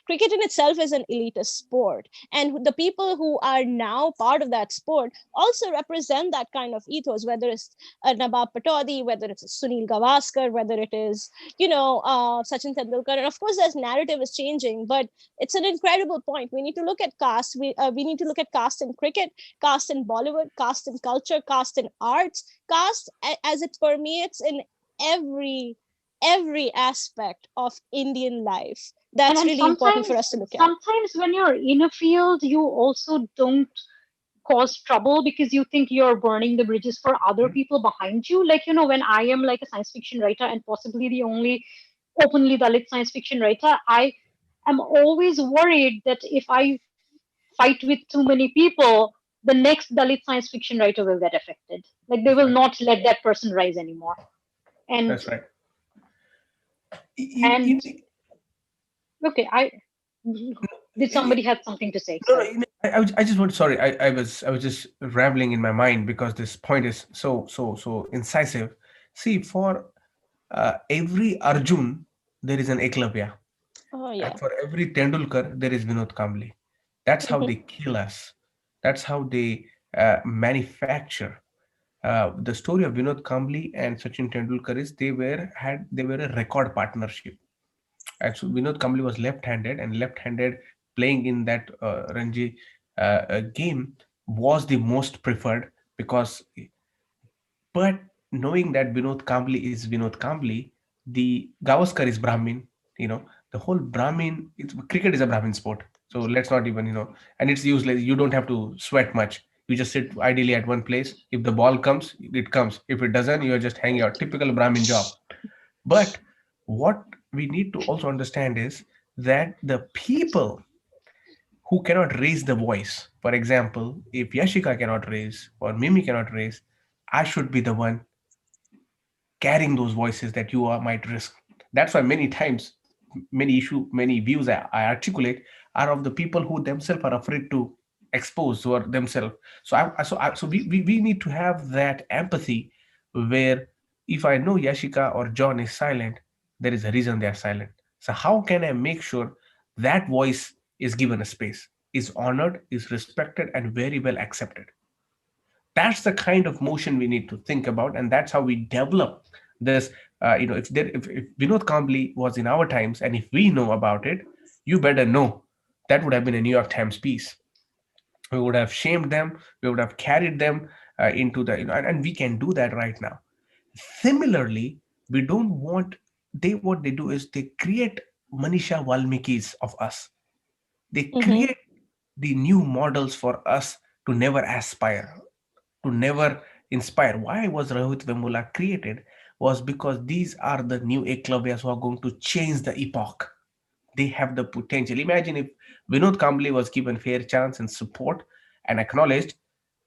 Cricket in itself is an elitist sport, and the people who are now part of that sport also represent that kind of ethos, whether it's Nabab Patodi, whether it's Sunil Gavaskar, whether it is Sachin Tendulkar. And of course, this narrative is changing, but it's an incredible point. We need to look at caste. We need to look at caste in cricket, caste in Bollywood, caste in culture, caste in arts, caste as it permeates in every aspect of Indian life. That's And really important for us to look at. sometimes when you're in a field, you also don't cause trouble because you think you're burning the bridges for other people behind you. Like, when I am like a science fiction writer and possibly the only openly Dalit science fiction writer, I am always worried that if I fight with too many people, the next Dalit science fiction writer will get affected. Like, they will not let that person rise anymore. And That's right. and okay, did somebody have something to say? No, I just want. Sorry, I was just rambling in my mind because this point is so incisive. See, for every Arjun there is an Eklavya, Oh yeah. and for every Tendulkar there is Vinod Kamble. That's how they kill us. That's how they manufacture. The story of Vinod Kambli and Sachin Tendulkar is they were a record partnership. And so Vinod Kambli was left-handed, and left-handed playing in that Ranji game was the most preferred because. But knowing that Vinod Kambli is Vinod Kambli, the Gavaskar is Brahmin, the whole Brahmin, cricket is a Brahmin sport. So let's not even, and it's useless. You don't have to sweat much. You just sit ideally at one place. If the ball comes, it comes. If it doesn't, you're just hanging out. Typical Brahmin job. But what we need to also understand is that the people who cannot raise the voice, for example, if Yashika cannot raise or Mimi cannot raise, I should be the one carrying those voices that you might risk. That's why many times, many views I articulate are of the people who themselves are afraid to expose or themselves. So we need to have that empathy where if I know Yashika or John is silent, there is a reason they are silent. So how can I make sure that voice is given a space, is honored, is respected, and very well accepted? That's the kind of motion we need to think about, and that's how we develop this. If Vinod Kambli was in our times, and if we know about it, you better know that would have been a New York Times piece. We would have shamed them, we would have carried them into the, and we can do that right now. Similarly, we don't want, what they do is they create Manisha Valmikis of us. They create the new models for us to never aspire, to never inspire. Why was Rohit Vemula created? Was because these are the new Eklavyas who are going to change the epoch. They have the potential. Imagine if Vinod Kambli was given fair chance and support and acknowledged,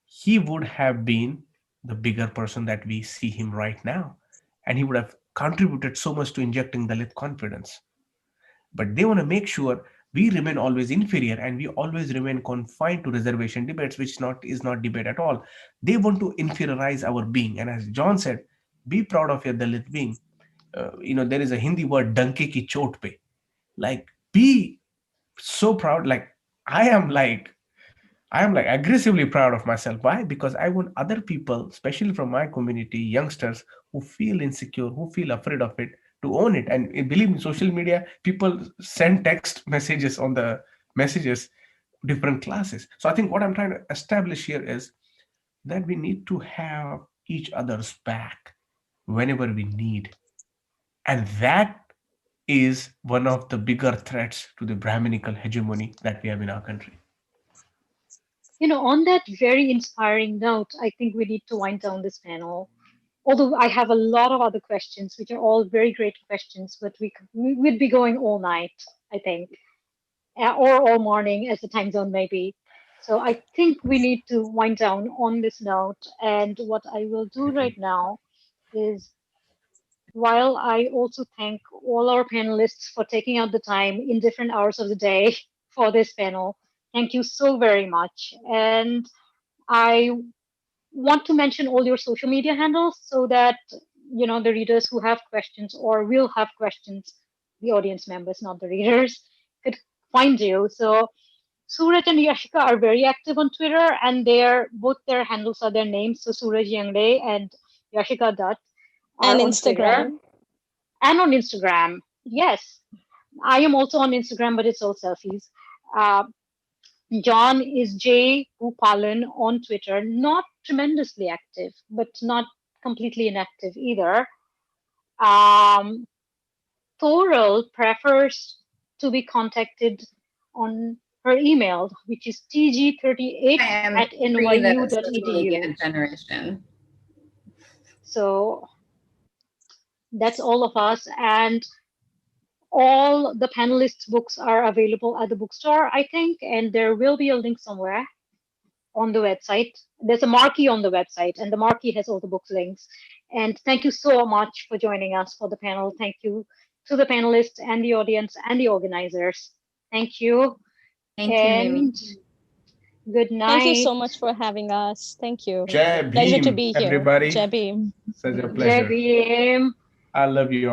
he would have been the bigger person that we see him right now. And he would have contributed so much to injecting Dalit confidence. But they want to make sure we remain always inferior and we always remain confined to reservation debates, which is not debate at all. They want to inferiorize our being. And as John said, be proud of your Dalit being. There is a Hindi word, danke ki chot pe. Like, be so proud. Like, I am like aggressively proud of myself. Why? Because I want other people, especially from my community, youngsters who feel insecure, who feel afraid of it, to own it. And believe me, social media, people send text messages on the messages, different classes. So I think what I'm trying to establish here is that we need to have each other's back whenever we need. And that is one of the bigger threats to the Brahminical hegemony that we have in our country. On that very inspiring note, I think we need to wind down this panel. Although I have a lot of other questions, which are all very great questions, but we'd be going all night, I think, or all morning, as the time zone may be. So I think we need to wind down on this note. And what I will do right now is, while I also thank all our panelists for taking out the time in different hours of the day for this panel, thank you so very much. And I want to mention all your social media handles so that the readers who have questions or will have questions, the audience members, not the readers, could find you. So Suraj and Yashika are very active on Twitter, and both their handles are their names. So Suraj Yangre and Yashica Dutt are And on Instagram. Twitter and on Instagram. Yes, I am also on Instagram, but it's all selfies. John is J. Boopalan on Twitter, not tremendously active, but not completely inactive either. Toral prefers to be contacted on her email, which is tg38@nyu.edu. Generation. So that's all of us. And all the panelists' books are available at the bookstore, I think, and there will be a link somewhere on the website. There's a marquee on the website, and the marquee has all the book links. And thank you so much for joining us for the panel. Thank you to the panelists and the audience and the organizers. Thank you. Thank you, and good night. Thank you so much for having us. Thank you. Jai Pleasure to Bhim, be here. everybody. Jai Bhim. Such a pleasure. Jai Bhim. I love you all.